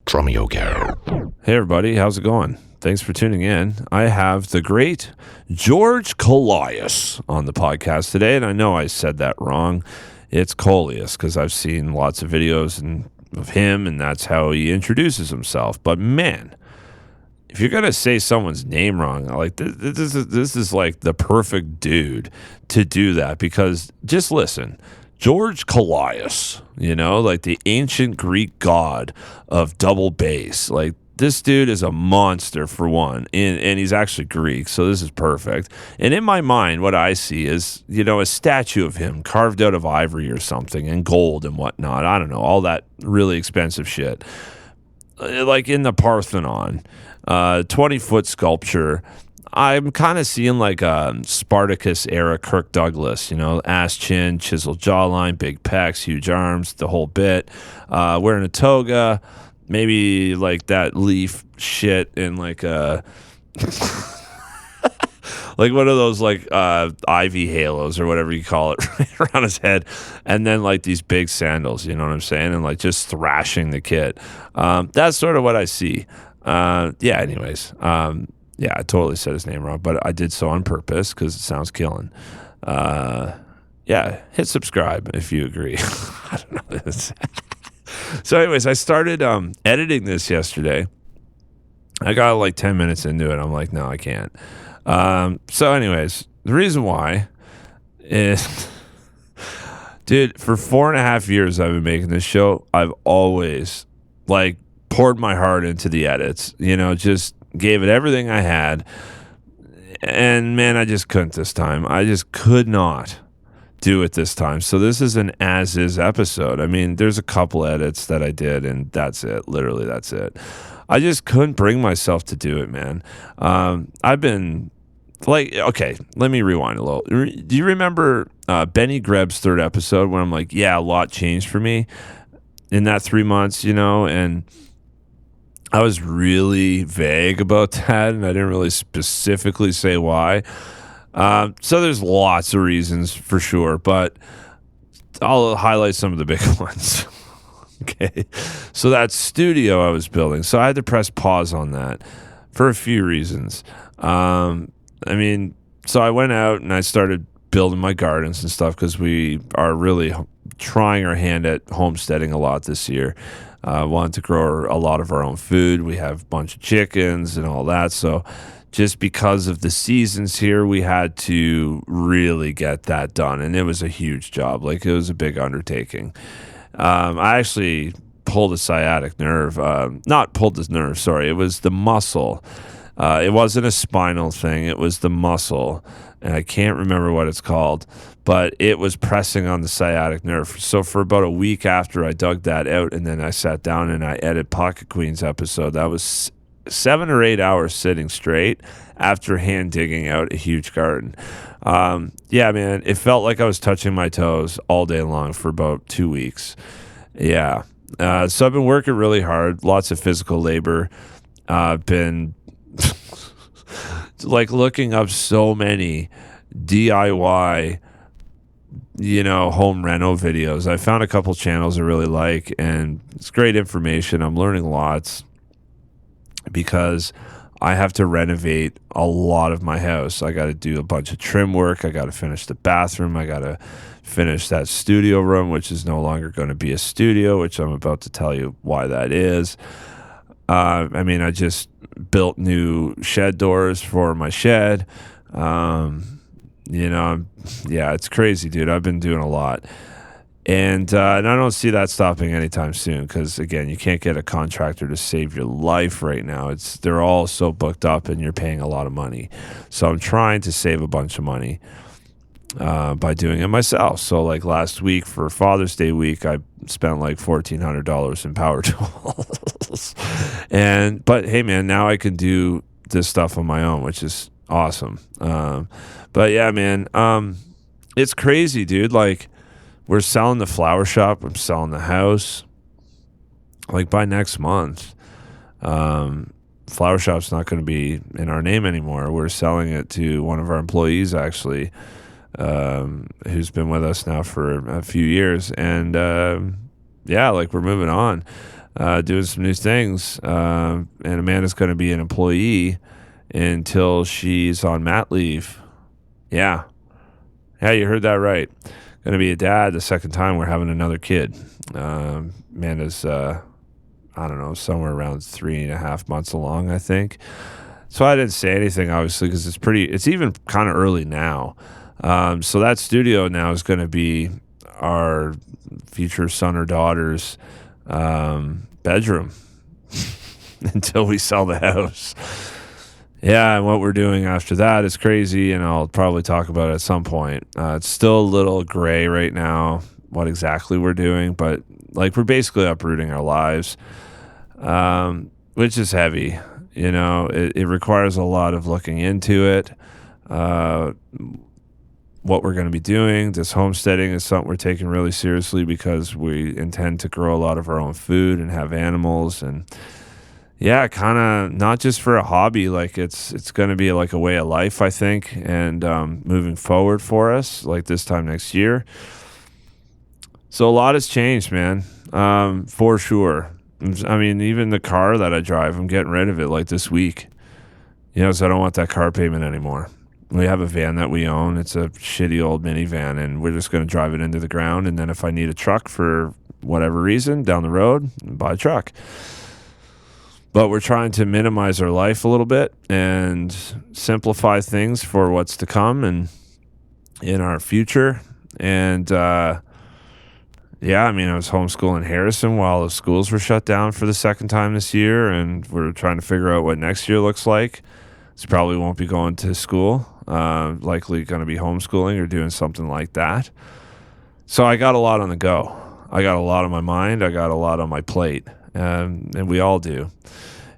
Drumeo. Hey everybody, how's it going? Thanks for tuning in. I have the great George Kollias on the podcast today, and I know I said that wrong. It's Kollias because I've seen lots of videos of him, and that's how he introduces himself. But man, if you're gonna say someone's name wrong, like this is like the perfect dude to do that, because just listen. George Kollias, like the ancient Greek god of double bass. Like, this dude is a monster, for one, and he's actually Greek, so this is perfect. And in my mind, what I see is, a statue of him carved out of ivory or something, and gold and whatnot. I don't know, all that really expensive shit. Like in the Parthenon, 20-foot sculpture. I'm kind of seeing like a Spartacus era Kirk Douglas, ass chin, chiseled jawline, big pecs, huge arms, the whole bit. Wearing a toga, maybe like that leaf shit in like a like one of those like ivy halos or whatever you call it right around his head, and then like these big sandals, you know what I'm saying, and like just thrashing the kid. That's sort of what I see. Anyways. Yeah, I totally said his name wrong, but I did so on purpose because it sounds killing. Hit subscribe if you agree. I don't know. So anyways, I started editing this yesterday. I got like 10 minutes into it. I'm like, no, I can't. So anyways, the reason why is, dude, for 4.5 years I've been making this show. I've always like poured my heart into the edits, just gave it everything I had, and man, I just couldn't this time. I just could not do it this time. So this is an as-is episode. I mean, there's a couple edits that I did, and that's it. Literally, that's it. I just couldn't bring myself to do it, man. I've been like, okay, let me rewind a little. Do you remember Benny Greb's third episode when I'm like, yeah, a lot changed for me in that 3 months, and I was really vague about that, and I didn't really specifically say why. So there's lots of reasons for sure, but I'll highlight some of the big ones. Okay. So that studio I was building, so I had to press pause on that for a few reasons. So I went out and I started building my gardens and stuff because we are really trying our hand at homesteading a lot this year. Wanted to grow a lot of our own food. We have a bunch of chickens and all that. So just because of the seasons here, we had to really get that done. And it was a huge job. Like, it was a big undertaking. I actually pulled a sciatic nerve. Not pulled the nerve, sorry. It was the muscle. It wasn't a spinal thing. It was the muscle. And I can't remember what it's called, but it was pressing on the sciatic nerve. So for about a week after I dug that out, and then I sat down and I edited Pocket Queen's episode, that was 7 or 8 hours sitting straight after hand digging out a huge garden. Yeah, man, it felt like I was touching my toes all day long for about 2 weeks. Yeah. So I've been working really hard, lots of physical labor. Been like looking up so many DIY, home reno videos. I found a couple channels I really like, and it's great information. I'm learning lots because I have to renovate a lot of my house. I got to do a bunch of trim work. I got to finish the bathroom. I got to finish that studio room, which is no longer going to be a studio, which I'm about to tell you why that is. I just built new shed doors for my shed. It's crazy, dude. I've been doing a lot. And I don't see that stopping anytime soon because, again, you can't get a contractor to save your life right now. They're all so booked up and you're paying a lot of money. So I'm trying to save a bunch of money by doing it myself. So like last week for Father's Day week, I spent like $1,400 in power tools. But hey, man, now I can do this stuff on my own, which is awesome. But yeah, man, it's crazy, dude. Like, we're selling the flower shop. I'm selling the house. Like, by next month, flower shop's not going to be in our name anymore. We're selling it to one of our employees, actually, who's been with us now for a few years. And, we're moving on. doing some new things. And Amanda's going to be an employee until she's on mat leave. Yeah. Yeah, you heard that right. Going to be a dad the second time we're having another kid. Amanda's, I don't know, somewhere around 3.5 months along, I think. So I didn't say anything, obviously, because it's even kind of early now. So that studio now is going to be our future son or daughter's bedroom until we sell the house. Yeah, and what we're doing after that is crazy, and I'll probably talk about it at some point. It's still a little gray right now what exactly we're doing, but like we're basically uprooting our lives, which is heavy. You know, it requires a lot of looking into it. What we're going to be doing, this homesteading is something we're taking really seriously because we intend to grow a lot of our own food and have animals, and yeah, kind of not just for a hobby, like it's going to be like a way of life, I think, and moving forward for us, like this time next year. So a lot has changed, man, for sure. I mean, even the car that I drive, I'm getting rid of it like this week, you know, so I don't want that car payment anymore. We have a van that we own. It's a shitty old minivan, and we're just going to drive it into the ground, and then if I need a truck for whatever reason down the road, buy a truck. But we're trying to minimize our life a little bit and simplify things for what's to come and in our future. And, yeah, I mean, I was homeschooling Harrison while the schools were shut down for the second time this year, and we're trying to figure out what next year looks like. So probably won't be going to school, likely going to be homeschooling or doing something like that. So I got a lot on the go. I got a lot on my mind. I got a lot on my plate. And we all do.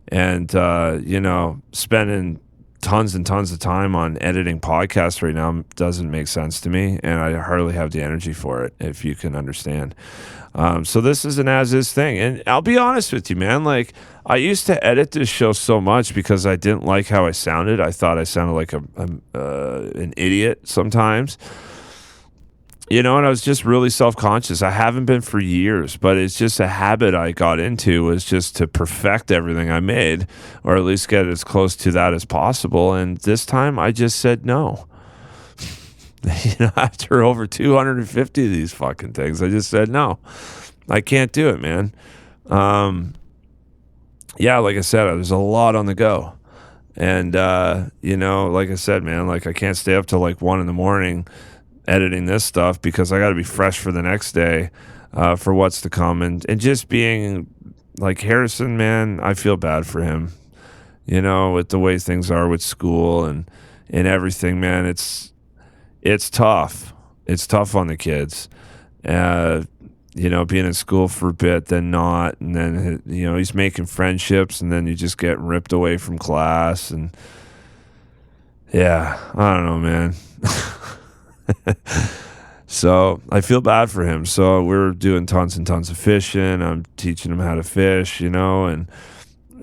And, you know, spending tons and tons of time on editing podcasts right now doesn't make sense to me, and I hardly have the energy for it, if you can understand. So this is an as-is thing. And I'll be honest with you, man. Like, I used to edit this show so much because I didn't like how I sounded. I thought I sounded like an idiot sometimes. You know, and I was just really self-conscious. I haven't been for years, but it's just a habit I got into, was just to perfect everything I made, or at least get as close to that as possible. And this time I just said no. You know, after over 250 of these fucking things, I just said no. I can't do it, man. Yeah, like I said, there's a lot on the go. And, you know, like I said, man, like I can't stay up till like 1 a.m. editing this stuff because I got to be fresh for the next day, for what's to come. And just being like Harrison, man, I feel bad for him, you know, with the way things are with school and everything, man. It's tough. It's tough on the kids, you know, being in school for a bit, then not. And then, you know, he's making friendships, and then you just get ripped away from class. And yeah, I don't know, man. So I feel bad for him. So we're doing tons and tons of fishing. I'm teaching him how to fish, you know, and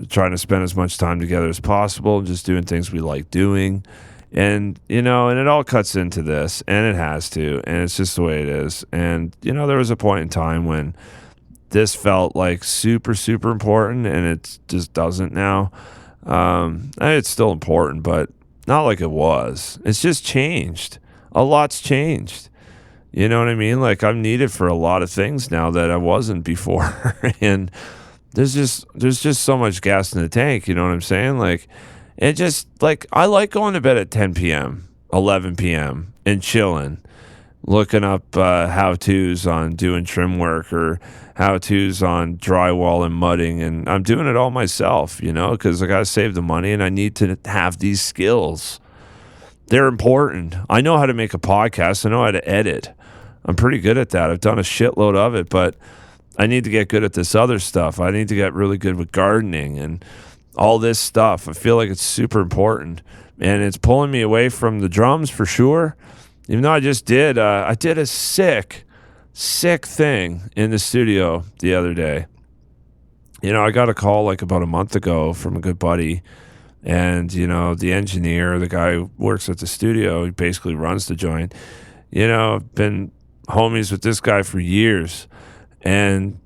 trying to spend as much time together as possible, just doing things we like doing. And, you know, and it all cuts into this, and it has to, and it's just the way it is. And, you know, there was a point in time when this felt like super, super important, and it just doesn't now. It's still important, but not like it was. It's just changed. A lot's changed. You know what I mean? Like, I'm needed for a lot of things now that I wasn't before. And there's just so much gas in the tank, you know what I'm saying? Like, it just, like, I like going to bed at 10 p.m., 11 p.m. and chilling, looking up how-tos on doing trim work or how-tos on drywall and mudding. And I'm doing it all myself, you know, because I got to save the money and I need to have these skills. They're important. I know how to make a podcast. I know how to edit. I'm pretty good at that. I've done a shitload of it, but I need to get good at this other stuff. I need to get really good with gardening and all this stuff. I feel like it's super important, and it's pulling me away from the drums for sure. Even though I did a sick thing in the studio the other day. You know, I got a call like about a month ago from a good buddy. And, you know, the engineer, the guy who works at the studio, he basically runs the joint. You know, I've been homies with this guy for years. And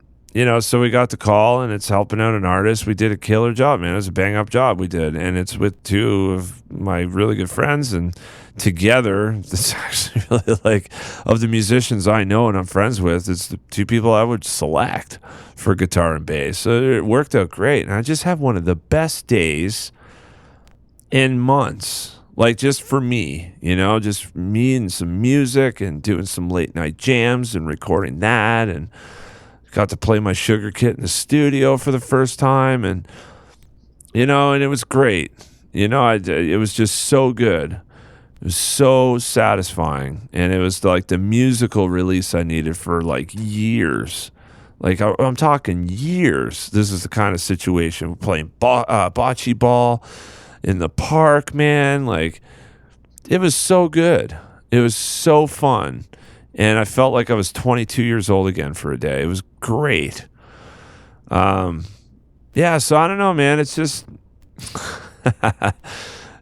so we got the call, and it's helping out an artist. We did a killer job, man. It was a bang-up job we did, and it's with two of my really good friends, and together, it's actually really like, of the musicians I know and I'm friends with, it's the two people I would select for guitar and bass. So it worked out great, and I just have one of the best days in months. Like, just for me, just me and some music and doing some late night jams and recording that, and got to play my sugar kit in the studio for the first time, and and it was great. It was just so good. It was so satisfying, and it was like the musical release I needed for like years. Like, I'm talking years. This is the kind of situation. We're playing bocce ball in the park, man. Like, it was so good. It was so fun. And I felt like I was 22 years old again for a day. It was great. Yeah, so I don't know, man. It's just...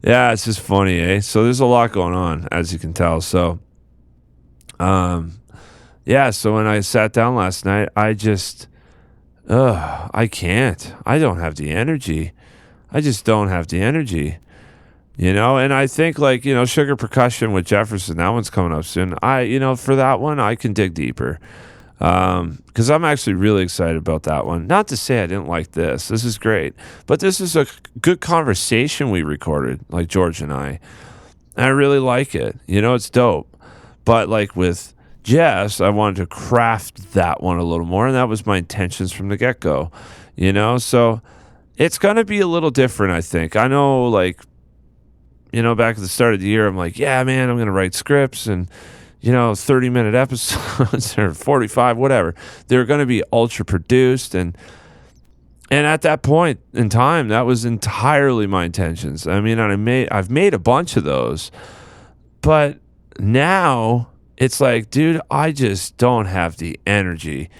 yeah, it's just funny, eh? So there's a lot going on, as you can tell. So, yeah, so when I sat down last night, I just... I can't. I don't have the energy. I just don't have the energy. And I think, like, Sugar Percussion with Jefferson, that one's coming up soon. For that one, I can dig deeper. Because I'm actually really excited about that one. Not to say I didn't like this. This is great. But this is a good conversation we recorded, like George and I. And I really like it. It's dope. But, like, with Jess, I wanted to craft that one a little more, and that was my intentions from the get-go. So it's going to be a little different, I think. I know, like... back at the start of the year, I'm like, yeah, man, I'm going to write scripts and, 30-minute episodes or 45, whatever. They're going to be ultra produced. And at that point in time, that was entirely my intentions. I mean, I've made a bunch of those, but now it's like, dude, I just don't have the energy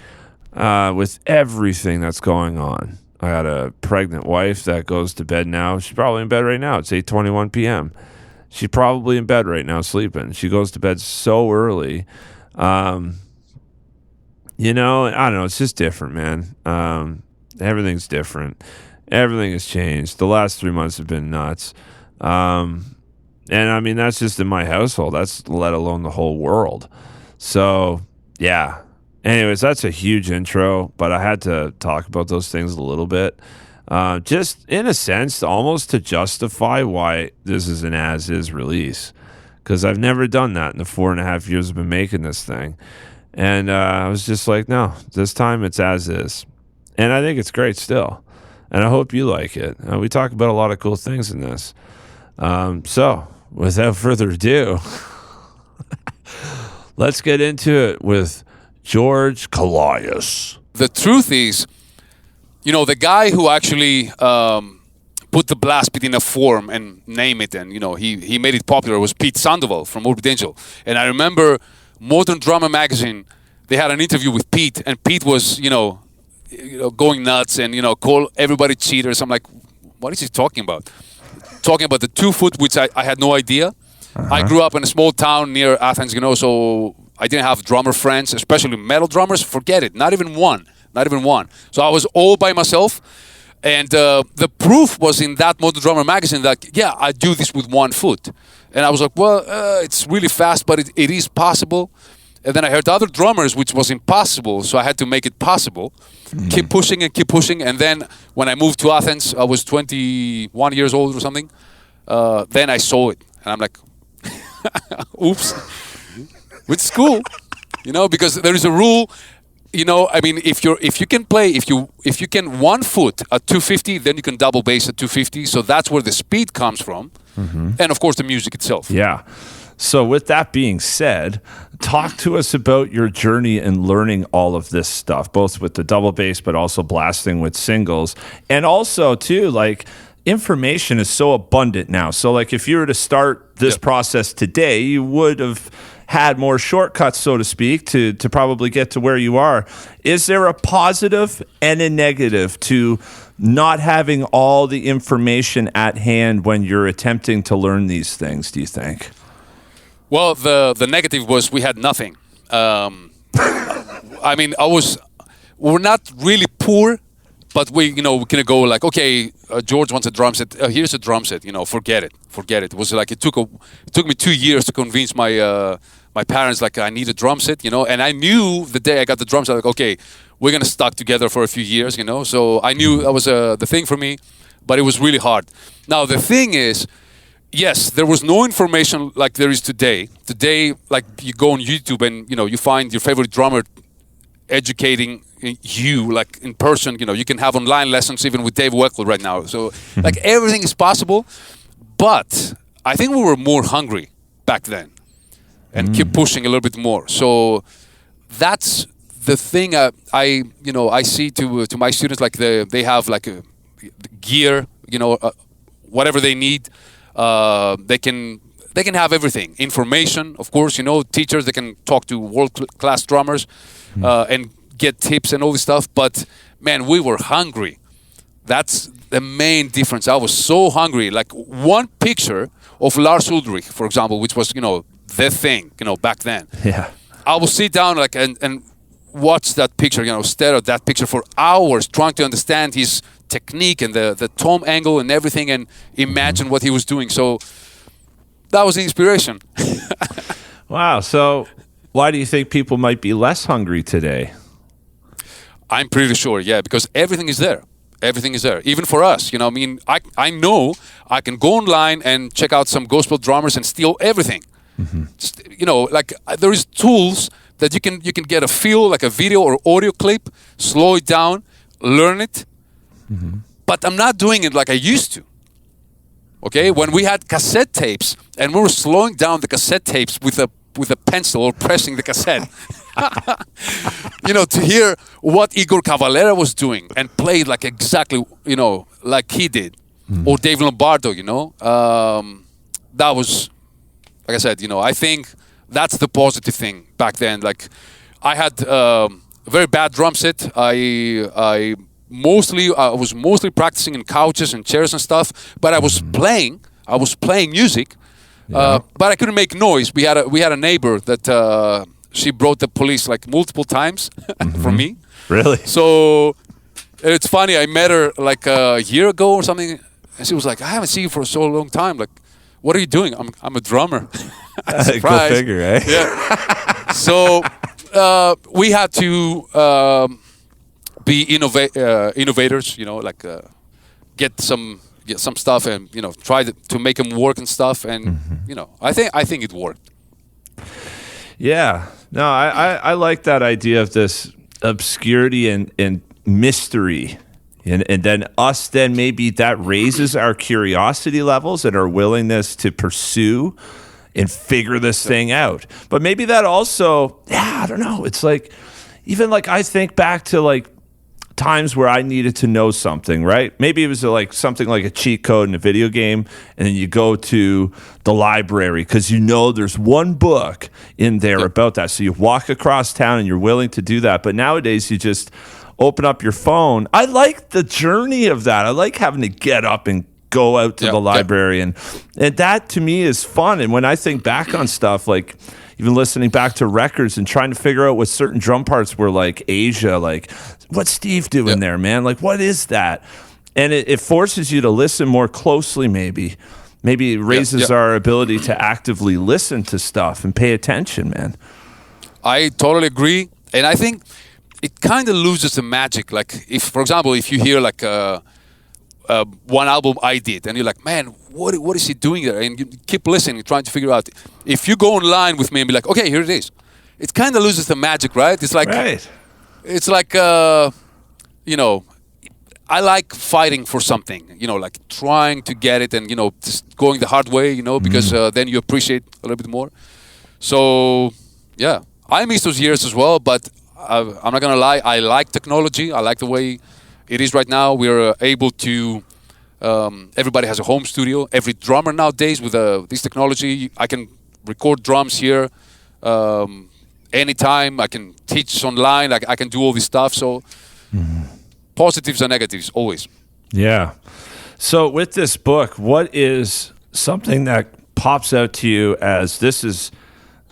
with everything that's going on. I got a pregnant wife that goes to bed now. She's probably in bed right now. It's 8:21 p.m. She's probably in bed right now sleeping. She goes to bed so early. I don't know. It's just different, man. Everything's different. Everything has changed. The last 3 months have been nuts. And I mean, that's just in my household. That's let alone the whole world. So, yeah. Anyways, that's a huge intro, but I had to talk about those things a little bit. Just in a sense, almost to justify why this is an as-is release. Because I've never done that in the 4.5 years I've been making this thing. And I was just like, no, this time it's as-is. And I think it's great still. And I hope you like it. We talk about a lot of cool things in this. So, without further ado, let's get into it with George Kollias. The truth is, the guy who actually put the blast beat in a form and name it, and he made it popular was Pete Sandoval from Morbid Angel. And I remember Modern Drummer magazine, they had an interview with Pete, and Pete was going nuts and call everybody cheaters. I'm like, what is he talking about? Talking about the 2-foot, which I had no idea. Uh-huh. I grew up in a small town near Athens, so I didn't have drummer friends, especially metal drummers. Forget it, not even one. So I was all by myself, and the proof was in that Modern Drummer magazine that, yeah, I do this with 1 foot. And I was like, well, it's really fast, but it is possible. And then I heard other drummers, which was impossible, so I had to make it possible. Mm-hmm. Keep pushing. And then when I moved to Athens, I was 21 years old or something. Then I saw it, and I'm like, oops. Which is cool, because there is a rule. I mean, if you can 1 foot at 250, then you can double bass at 250. So that's where the speed comes from, mm-hmm. And of course the music itself. Yeah. So with that being said, talk to us about your journey in learning all of this stuff, both with the double bass, but also blasting with singles, and also too, like, information is so abundant now. So like, if you were to start this process today, you would have had more shortcuts, so to speak, to probably get to where you are. Is there a positive and a negative to not having all the information at hand when you're attempting to learn these things, do you think? Well, the negative was we had nothing. I mean, we're not really poor, but we can go like, okay, George wants a drum set. Here's a drum set. Forget it. It was like it took me 2 years to convince my parents like I need a drum set. And I knew the day I got the drum set, like, okay, we're gonna stuck together for a few years. So I knew that was the thing for me, but it was really hard. Now the thing is, yes, there was no information like there is today. Today, like you go on YouTube and you find your favorite drummer educating you like in person. You can have online lessons even with Dave Weckl right now. So like everything is possible, but I think we were more hungry back then and keep pushing a little bit more. So that's the thing I see to my students, like they have like a gear, whatever they need. They can have everything. Information, of course, teachers, they can talk to world-class drummers and get tips and all this stuff. But, man, we were hungry. That's the main difference. I was so hungry. Like one picture of Lars Ulrich, for example, which was, the thing, back then. Yeah. I will sit down like and watch that picture, stare at that picture for hours, trying to understand his technique and the tom angle and everything, and imagine what he was doing. So that was the inspiration. Wow. So why do you think people might be less hungry today? I'm pretty sure, yeah, because everything is there. Everything is there, even for us. I know I can go online and check out some gospel drummers and steal everything. Just, like there is tools that you can get a feel, like a video or audio clip, slow it down, learn it. But I'm not doing it like I used to. Okay, when we had cassette tapes and we were slowing down the cassette tapes with a pencil or pressing the cassette, to hear what Igor Cavalera was doing and played like exactly, like he did, or Dave Lombardo, that was, like I said, I think that's the positive thing back then. Like I had a very bad drum set. I was mostly practicing in couches and chairs and stuff, but I was playing music, but I couldn't make noise. We had a neighbor that she brought the police like multiple times for me. Really? So it's funny. I met her like a year ago or something, and she was like, "I haven't seen you for so long time. Like, what are you doing?" I'm a drummer. Go figure, eh? Yeah. So we had to be innovators, like get some stuff and try to make them work and stuff, and I think it worked. Yeah, no, I like that idea of this obscurity and mystery, and then us then maybe that raises our curiosity levels and our willingness to pursue and figure this thing out. But maybe that also, I don't know. It's like even like I think back to like times where I needed to know something, right? Maybe it was like something like a cheat code in a video game, and then you go to the library because there's one book in there about that. So you walk across town and you're willing to do that. But nowadays you just open up your phone. I like the journey of that. I like having to get up and go out to the library, and that to me is fun. And when I think back on stuff, like even listening back to records and trying to figure out what certain drum parts were, like Asia, like what's Steve doing there, man? Like what is that? And it forces you to listen more closely. Maybe it raises our ability to actively listen to stuff and pay attention, man. I totally agree, and I think it kind of loses the magic. Like if, for example, if you hear like one album I did, and you're like, man, what is he doing there? And you keep listening, trying to figure out. If you go online with me and be like, okay, here it is, it kind of loses the magic, right? It's like, it's like, I like fighting for something, like trying to get it and, just going the hard way, because then you appreciate a little bit more. So, yeah, I miss those years as well, but I'm not going to lie, I like technology. I like the way it is right now. We're able to, everybody has a home studio. Every drummer nowadays with this technology, I can record drums here anytime. I can teach online. I can do all this stuff. So positives and negatives, always. Yeah. So with this book, what is something that pops out to you as this is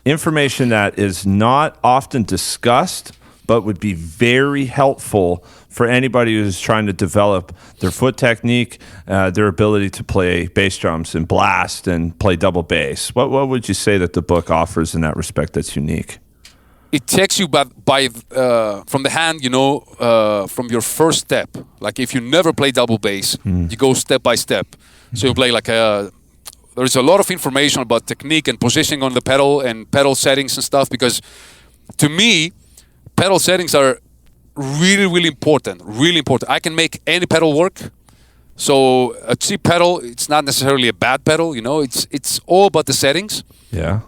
information that is not often discussed, but would be very helpful for anybody who's trying to develop their foot technique, their ability to play bass drums and blast and play double bass? What would you say that the book offers in that respect that's unique? It takes you from the hand, from your first step. Like if you never play double bass, you go step by step. So you play there's a lot of information about technique and positioning on the pedal and pedal settings and stuff, because to me, pedal settings are really, really important. Really important. I can make any pedal work. So a cheap pedal, it's not necessarily a bad pedal. It's all about the settings. Yeah.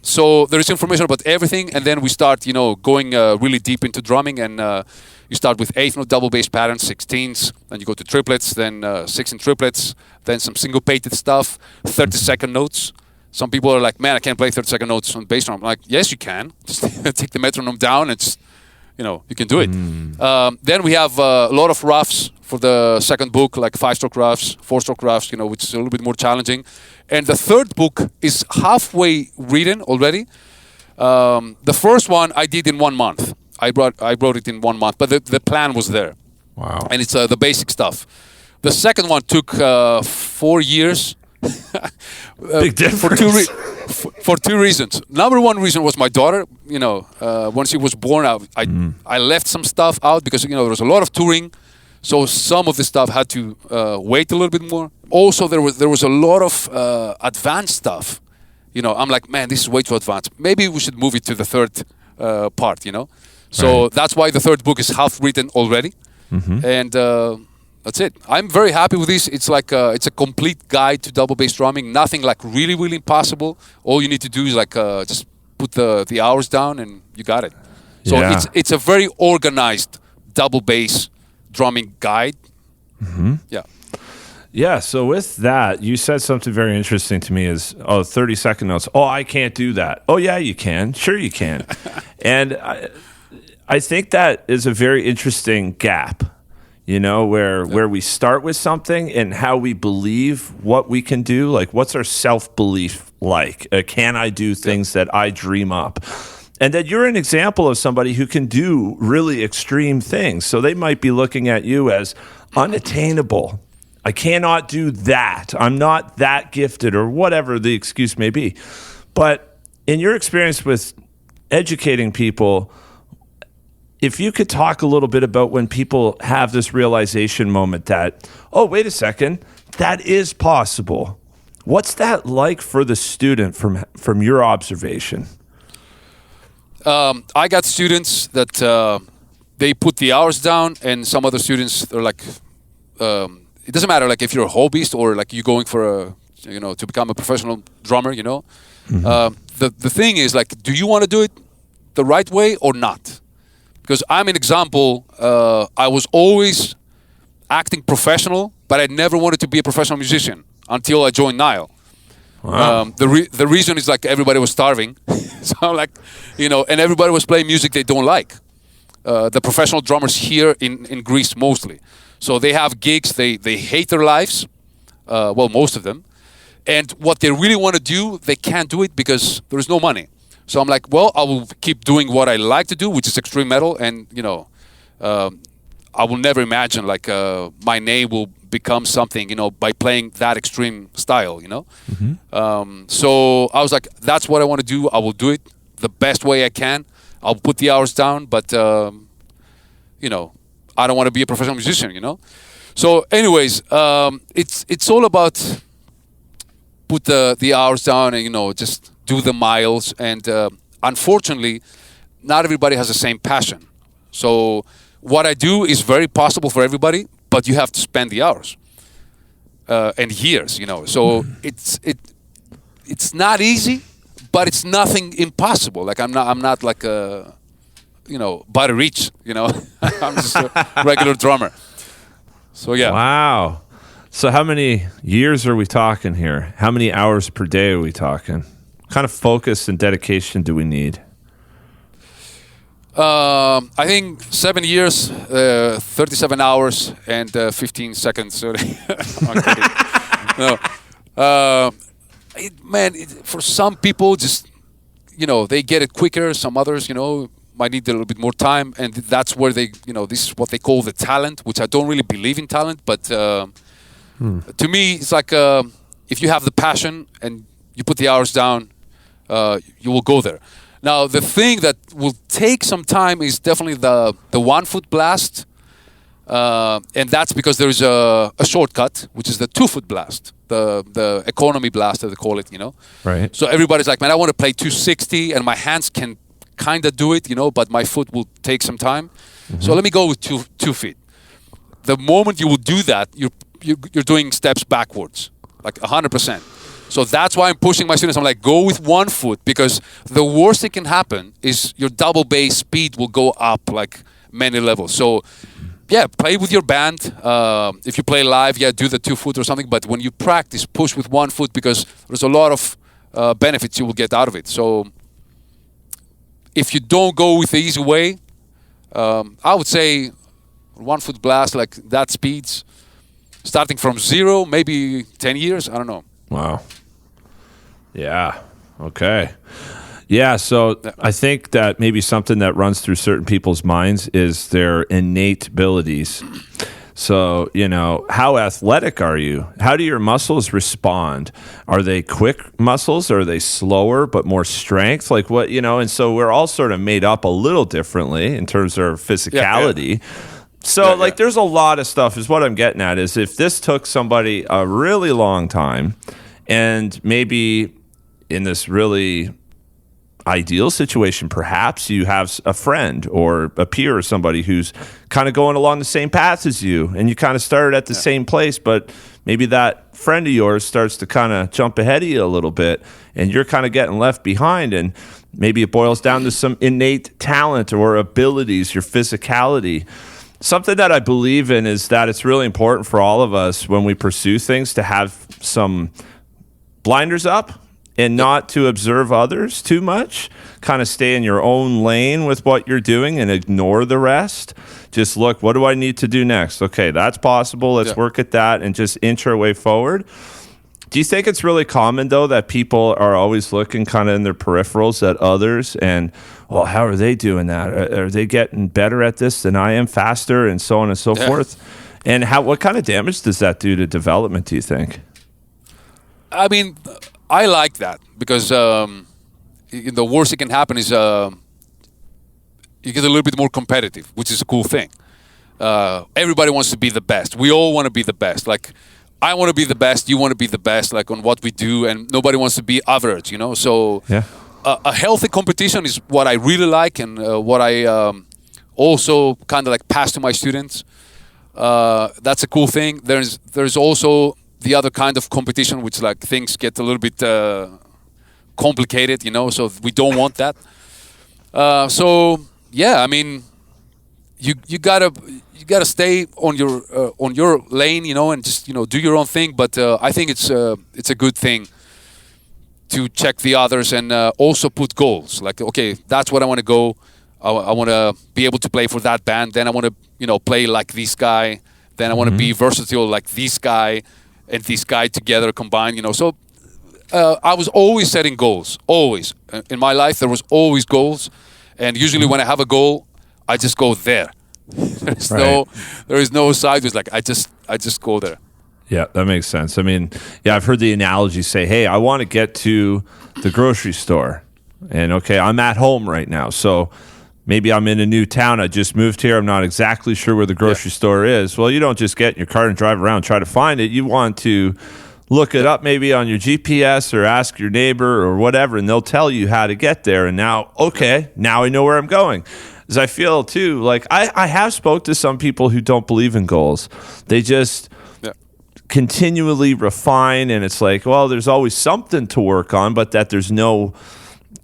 So there is information about everything, and then we start, going really deep into drumming, and you start with 8th-note double bass patterns, 16s, then you go to triplets, then 16 triplets, then some syncopated stuff, 30-second notes. Some people are like, man, I can't play 30-second notes on bass drum. I'm like, yes, you can. Just take the metronome down and just, you can do it. Then we have a lot of roughs for the second book, like 5-stroke roughs, 4-stroke roughs, which is a little bit more challenging. And the third book is halfway written already. The first one I did in 1 month. I wrote it in 1 month, but the plan was there. Wow. And it's the basic stuff. The second one took 4 years. Big difference. For two reasons. Number one reason was my daughter. When she was born, I left some stuff out because there was a lot of touring, so some of the stuff had to wait a little bit more. Also, there was a lot of advanced stuff. I'm like, man, this is way too advanced. Maybe we should move it to the third part. So that's why the third book is half written already, and. That's it. I'm very happy with this. It's like it's a complete guide to double bass drumming. Nothing like really, really impossible. All you need to do is just put the hours down and you got it. So it's a very organized double bass drumming guide. Yeah. Yeah, so with that, you said something very interesting to me is, 30-second notes. Oh, I can't do that. Oh, yeah, you can. Sure you can. And I think that is a very interesting gap. Where we start with something and how we believe what we can do. Like, what's our self-belief like? Can I do things that I dream up? And that you're an example of somebody who can do really extreme things. So they might be looking at you as unattainable. I cannot do that. I'm not that gifted, or whatever the excuse may be. But in your experience with educating people, if you could talk a little bit about when people have this realization moment that, oh, wait a second, that is possible. What's that like for the student from your observation? I got students that they put the hours down, and some other students are like, it doesn't matter like if you're a hobbyist or like you're going for to become a professional drummer. The thing is like, do you want to do it the right way or not? Because I'm an example, I was always acting professional, but I never wanted to be a professional musician until I joined Nile. Wow. The reason is like everybody was starving. So I'm like, and everybody was playing music they don't like. The professional drummers here in Greece mostly. So they have gigs, they hate their lives, most of them. And what they really want to do, they can't do it because there is no money. So I'm like, well, I will keep doing what I like to do, which is extreme metal, and I will never imagine like my name will become something, by playing that extreme style, So I was like, that's what I want to do. I will do it the best way I can. I'll put the hours down, but I don't want to be a professional musician, So, anyways, it's all about put the hours down and just do the miles, and unfortunately, not everybody has the same passion. So what I do is very possible for everybody, but you have to spend the hours and years, So it's not easy, but it's nothing impossible. Like I'm not like a Buddy Rich, I'm just a regular drummer. So yeah. Wow. So how many years are we talking here? How many hours per day are we talking? What kind of focus and dedication do we need? I think 7 years, 37 hours, and 15 seconds. Sorry. I'm kidding. No. For some people, just they get it quicker. Some others, might need a little bit more time, and that's where they, this is what they call the talent, which I don't really believe in talent, but to me, it's like if you have the passion and you put the hours down, you will go there. Now, the thing that will take some time is definitely the 1 foot blast, and that's because there is a shortcut, which is the 2 foot blast, the economy blast, as they call it, Right. So everybody's like, man, I want to play 260, and my hands can kind of do it, but my foot will take some time. So let me go with 2 feet. The moment you will do that, you're doing steps backwards, like 100%. So that's why I'm pushing my students. I'm like, go with 1 foot, because the worst that can happen is your double bass speed will go up like many levels. So yeah, play with your band. If you play live, do the 2 foot or something. But when you practice, push with 1 foot, because there's a lot of benefits you will get out of it. So if you don't go with the easy way, I would say 1 foot blast, like that speeds, starting from 0, maybe 10 years. I don't know. Wow. Yeah. Okay. Yeah. So I think that maybe something that runs through certain people's minds is their innate abilities. So, how athletic are you? How do your muscles respond? Are they quick muscles? Or are they slower but more strength? Like what, and so we're all sort of made up a little differently in terms of physicality. Yeah. So there's a lot of stuff is what I'm getting at is if this took somebody a really long time and maybe in this really ideal situation, perhaps you have a friend or a peer or somebody who's kind of going along the same path as you and you kind of started at the same place, but maybe that friend of yours starts to kind of jump ahead of you a little bit and you're kind of getting left behind, and maybe it boils down to some innate talent or abilities, your physicality. Something that I believe in is that it's really important for all of us when we pursue things to have some blinders up and not to observe others too much. Kind of stay in your own lane with what you're doing and ignore the rest. Just look, what do I need to do next? Okay, that's possible. Let's work at that and just inch our way forward. Do you think it's really common, though, that people are always looking kind of in their peripherals at others and, well, how are they doing that? Are they getting better at this than I am, faster, and so on and so forth? And what kind of damage does that do to development, do you think? I mean, I like that because the worst that can happen is you get a little bit more competitive, which is a cool thing. Everybody wants to be the best. We all want to be the best. Like, I want to be the best. You want to be the best, like on what we do, and nobody wants to be average, So a healthy competition is what I really like, and what I also kind of like pass to my students. That's a cool thing. There's also the other kind of competition, which like things get a little bit complicated, so we don't want that. So yeah, I mean, you gotta stay on your lane, and just do your own thing. But I think it's a good thing to check the others and also put goals. Like, okay, that's what I want to go. I want to be able to play for that band. Then I want to play like this guy. Then I want to be versatile like this guy and this guy together combined. So I was always setting goals. Always in my life there was always goals, and usually when I have a goal, I just go there. There is no sideways. Like I just go there. Yeah, that makes sense. I mean, yeah, I've heard the analogy say, hey, I want to get to the grocery store. And okay, I'm at home right now. So maybe I'm in a new town. I just moved here. I'm not exactly sure where the grocery store is. Well, you don't just get in your car and drive around and try to find it. You want to look it up maybe on your GPS or ask your neighbor or whatever, and they'll tell you how to get there. And now I know where I'm going. As I feel too, like I have spoke to some people who don't believe in goals. They just continually refine, and it's like, well, there's always something to work on, but that there's no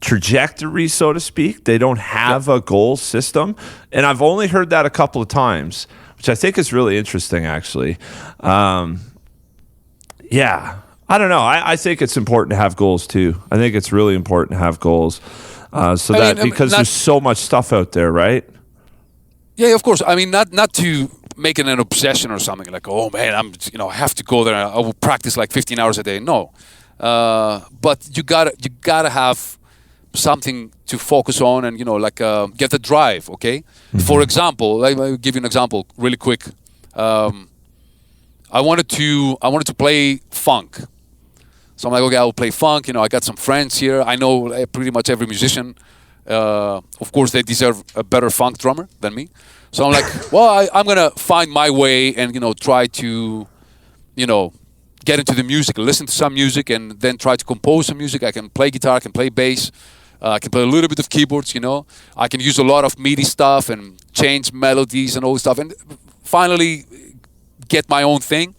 trajectory, so to speak. They don't have a goal system. And I've only heard that a couple of times, which I think is really interesting, actually. I don't know. I think it's important to have goals, too. I think it's really important to have goals. Because there's so much stuff out there, right? Yeah, of course. I mean, not to make it an obsession or something like, oh man, I have to go there. I will practice like 15 hours a day. No, but you gotta have something to focus on, and get the drive. Okay, for example, let me give you an example really quick. I wanted to play funk, so I'm like, okay, I'll play funk. I got some friends here. I know pretty much every musician. Of course, they deserve a better funk drummer than me. So I'm like, well, I'm gonna find my way and try to, get into the music, listen to some music, and then try to compose some music. I can play guitar, I can play bass, I can play a little bit of keyboards. I can use a lot of MIDI stuff and change melodies and all this stuff, and finally get my own thing.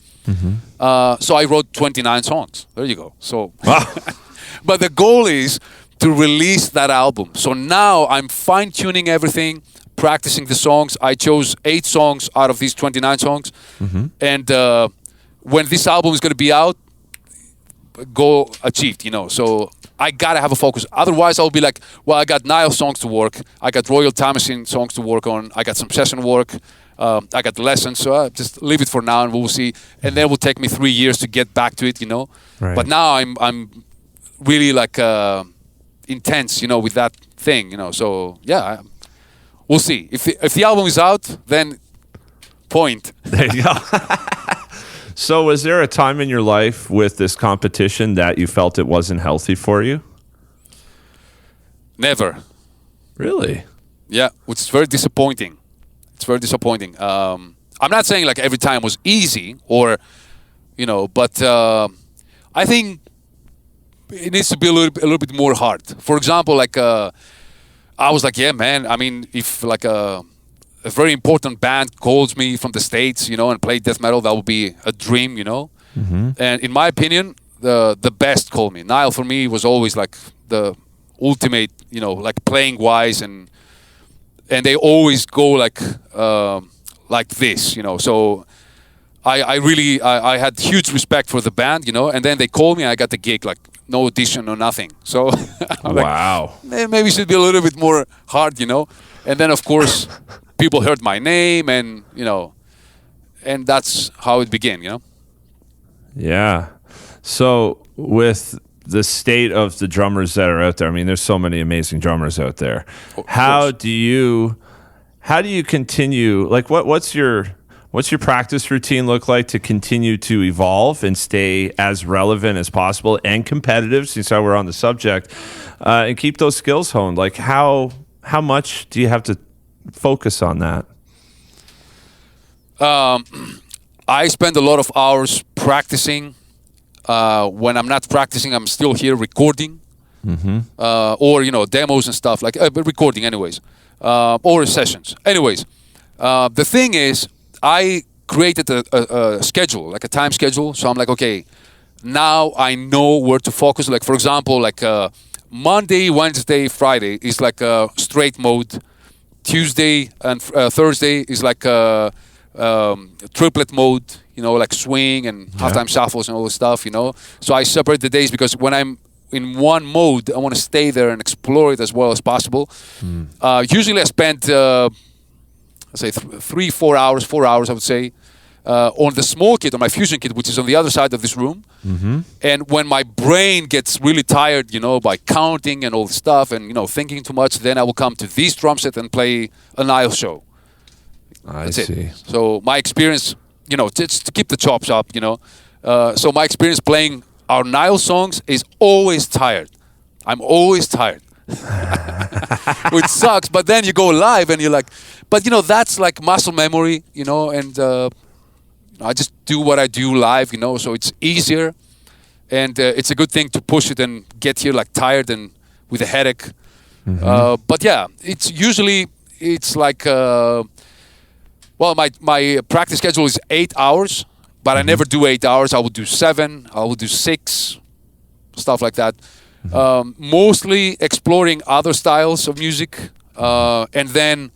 So I wrote 29 songs. There you go. So, but the goal is to release that album. So now I'm fine-tuning everything, practicing the songs. I chose 8 songs out of these 29 songs. And when this album is going to be out, goal achieved, So I got to have a focus. Otherwise, I'll be like, well, I got Nile songs to work. I got Royal Thomasin songs to work on. I got some session work. I got lessons. So just leave it for now and we'll see. And then it will take me 3 years to get back to it, Right. But now I'm really like intense, with that thing, So yeah, we'll see. If the album is out, then point. There you go. So was there a time in your life with this competition that you felt it wasn't healthy for you? Never. Really? Yeah, which is very disappointing. It's very disappointing. I'm not saying like every time was easy or, but I think it needs to be a little bit more hard. For example, like I was like, yeah, man. I mean, if like a very important band calls me from the States, and play death metal, that would be a dream, And in my opinion, the best called me. Nile for me was always like the ultimate, like playing wise, and they always go like this, So I really had huge respect for the band, and then they called me. I got the gig, like no audition, no nothing. So I'm wow, like, maybe it should be a little bit more hard, And then of course people heard my name, and and that's how it began, Yeah. So with the state of the drummers that are out there, I mean, there's so many amazing drummers out there. How do you continue? Like, what's your practice routine look like to continue to evolve and stay as relevant as possible and competitive, since we're on the subject, and keep those skills honed? Like, how much do you have to focus on that? I spend a lot of hours practicing. When I'm not practicing, I'm still here recording, or demos and stuff like recording, anyways, or sessions. Anyways, the thing is, I created a schedule, like a time schedule. So I'm like, okay, now I know where to focus. Like for example, like Monday, Wednesday, Friday is like a straight mode. Tuesday and Thursday is like a triplet mode, like swing and halftime shuffles and all this stuff, So I separate the days because when I'm in one mode, I want to stay there and explore it as well as possible. Usually I spend, let's say 4 hours, I would say, on the small kit, on my fusion kit, which is on the other side of this room. And when my brain gets really tired, by counting and all this stuff and, thinking too much, then I will come to this drum set and play a Nile show. I see. So my experience, just to keep the chops up, so my experience playing our Nile songs is always tired. I'm always tired. Which sucks, but then you go live and you're like, but that's like muscle memory, and I just do what I do live, so it's easier, and it's a good thing to push it and get here like tired and with a headache. But yeah, it's like well, my practice schedule is 8 hours, but I never do 8 hours. I will do 7, I will do 6, stuff like that. Mostly exploring other styles of music, and then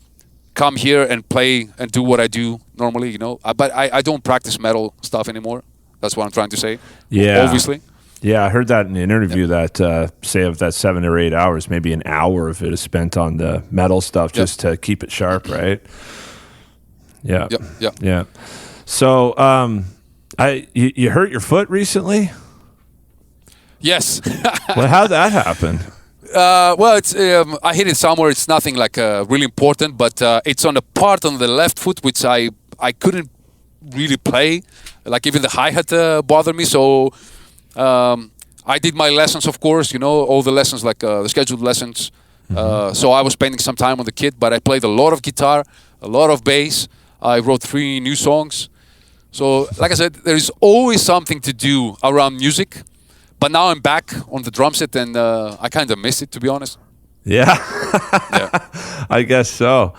come here and play and do what I do normally, But I don't practice metal stuff anymore. That's what I'm trying to say. Yeah. Obviously. Yeah, I heard that in an interview that, say, of that 7 or 8 hours, maybe an hour of it is spent on the metal stuff just to keep it sharp, right? Yeah. Yeah. So, you hurt your foot recently? Yes. Well, how'd that happen? Well, it's I hit it somewhere. It's nothing like really important, but it's on a part on the left foot which I couldn't really play. Like even the hi-hat bothered me. So I did my lessons, of course. All the lessons, like the scheduled lessons. So I was spending some time on the kit, but I played a lot of guitar, a lot of bass. I wrote 3 new songs. So, like I said, there is always something to do around music. But now I'm back on the drum set, and I kind of miss it, to be honest. Yeah. Yeah. I guess so.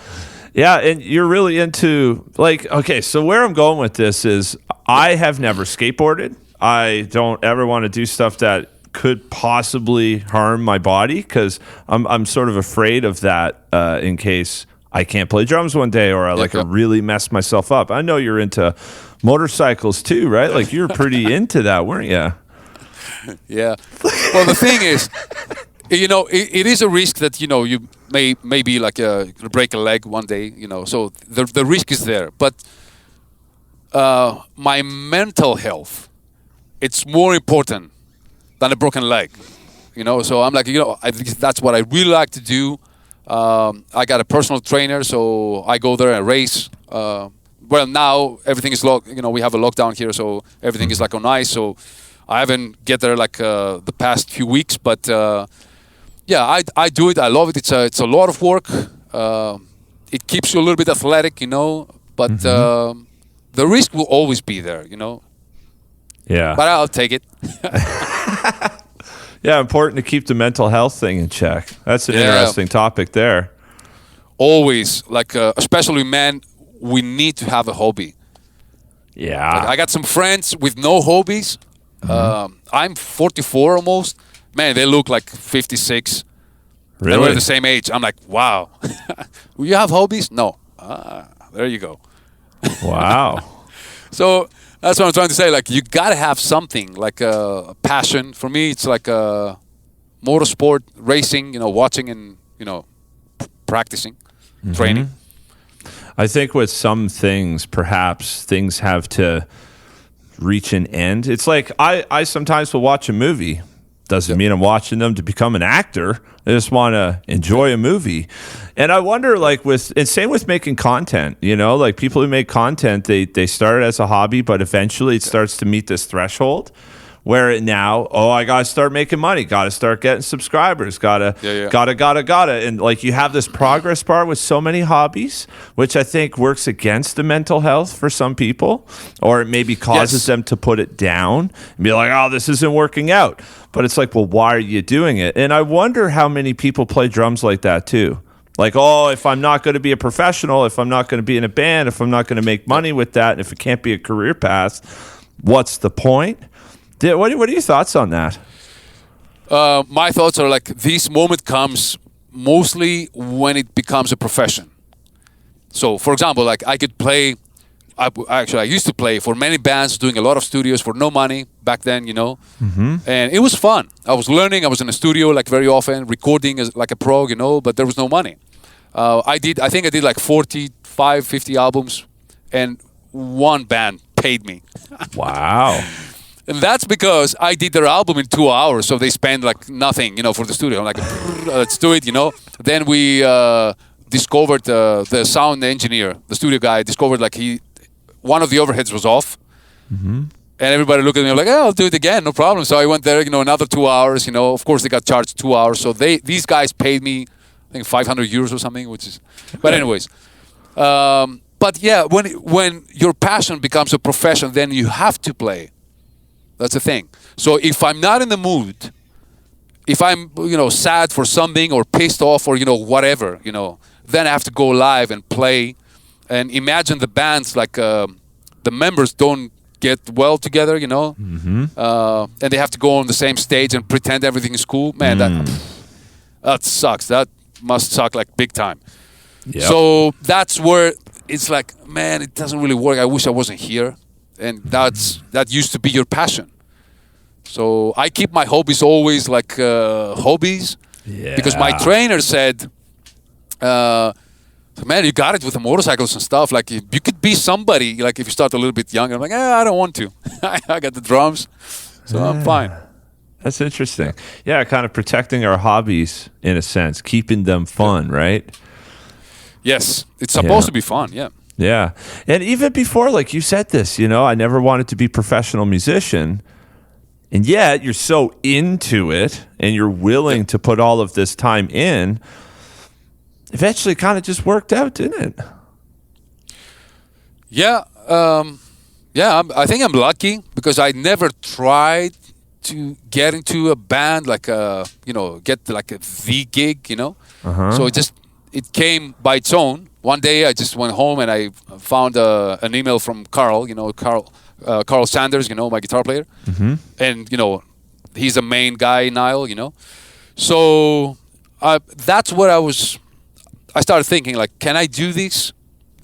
Yeah, and you're really into, like, okay, so where I'm going with this is I have never skateboarded. I don't ever want to do stuff that could possibly harm my body because I'm sort of afraid of that in case I can't play drums one day or I really mess myself up. I know you're into motorcycles too, right? Like you're pretty into that, weren't you? Yeah. Well, the thing is, it is a risk that, you may be like break a leg one day, so the risk is there. But my mental health, it's more important than a broken leg, So I'm like, I think that's what I really like to do. I got a personal trainer, so I go there and race. Well, now everything is locked. We have a lockdown here, so everything is like on ice. So I haven't get there like the past few weeks, but yeah, I do it. I love it. It's a lot of work. It keeps you a little bit athletic, But the risk will always be there, Yeah. But I'll take it. Yeah, important to keep the mental health thing in check. That's an interesting topic there. Always, like especially men, we need to have a hobby. Yeah. Like, I got some friends with no hobbies. I'm 44 almost. Man, they look like 56. Really? We're the same age. I'm like, wow. You have hobbies? No. There you go. Wow. So that's what I'm trying to say. Like, you got to have something, like a passion. For me, it's like motorsport, racing, watching and, practicing, training. I think with some things, perhaps things have to reach an end. It's like I sometimes will watch a movie. Doesn't mean I'm watching them to become an actor. I just want to enjoy a movie. And I wonder, like, and same with making content, like people who make content, they start as a hobby, but eventually it starts to meet this threshold where I got to start making money, got to start getting subscribers, gotta. And like you have this progress bar with so many hobbies, which I think works against the mental health for some people, or it maybe causes them to put it down and be like, oh, this isn't working out. But it's like, well, why are you doing it? And I wonder how many people play drums like that too. Like, oh, if I'm not going to be a professional, if I'm not going to be in a band, if I'm not going to make money with that, and if it can't be a career path, what's the point? What are your thoughts on that? My thoughts are like this moment comes mostly when it becomes a profession. So, for example, like I could play. I used to play for many bands, doing a lot of studios for no money back then, and it was fun. I was learning. I was in a studio like very often, recording as like a pro, but there was no money. I think I did like 45, 50 albums, and one band paid me. Wow. And that's because I did their album in 2 hours, so they spent like nothing, for the studio. I'm like, let's do it, Then we discovered the sound engineer, the studio guy, discovered like one of the overheads was off. And everybody looked at me like, I'll do it again, no problem. So I went there, another 2 hours, Of course, they got charged 2 hours. So these guys paid me, I think, 500 euros or something, which is... Okay. But anyways. But yeah, when your passion becomes a profession, then you have to play. That's the thing. So if I'm not in the mood, if I'm, sad for something or pissed off or, whatever, then I have to go live and play. And imagine the bands, like the members don't get well together, and they have to go on the same stage and pretend everything is cool. Man, that sucks. That must suck like big time. Yep. So that's where it's like, man, it doesn't really work. I wish I wasn't here. And that used to be your passion. So I keep my hobbies always like hobbies. Yeah. Because my trainer said, man, you got it with the motorcycles and stuff. Like, you could be somebody, like, if you start a little bit younger. I'm like, I don't want to. I got the drums, so I'm fine. That's interesting. Yeah, kind of protecting our hobbies in a sense, keeping them fun, right? Yes, it's supposed to be fun. Yeah. Yeah. And even before, like you said this, I never wanted to be a professional musician. And yet you're so into it and you're willing to put all of this time in. Eventually kind of just worked out, didn't it? Yeah. I think I'm lucky because I never tried to get into a band like get like a V gig, So it came by its own. One day I just went home and I found an email from Carl, Carl Sanders, my guitar player. Mm-hmm. And, he's a main guy in Nile, So that's what I started thinking, like, can I do this?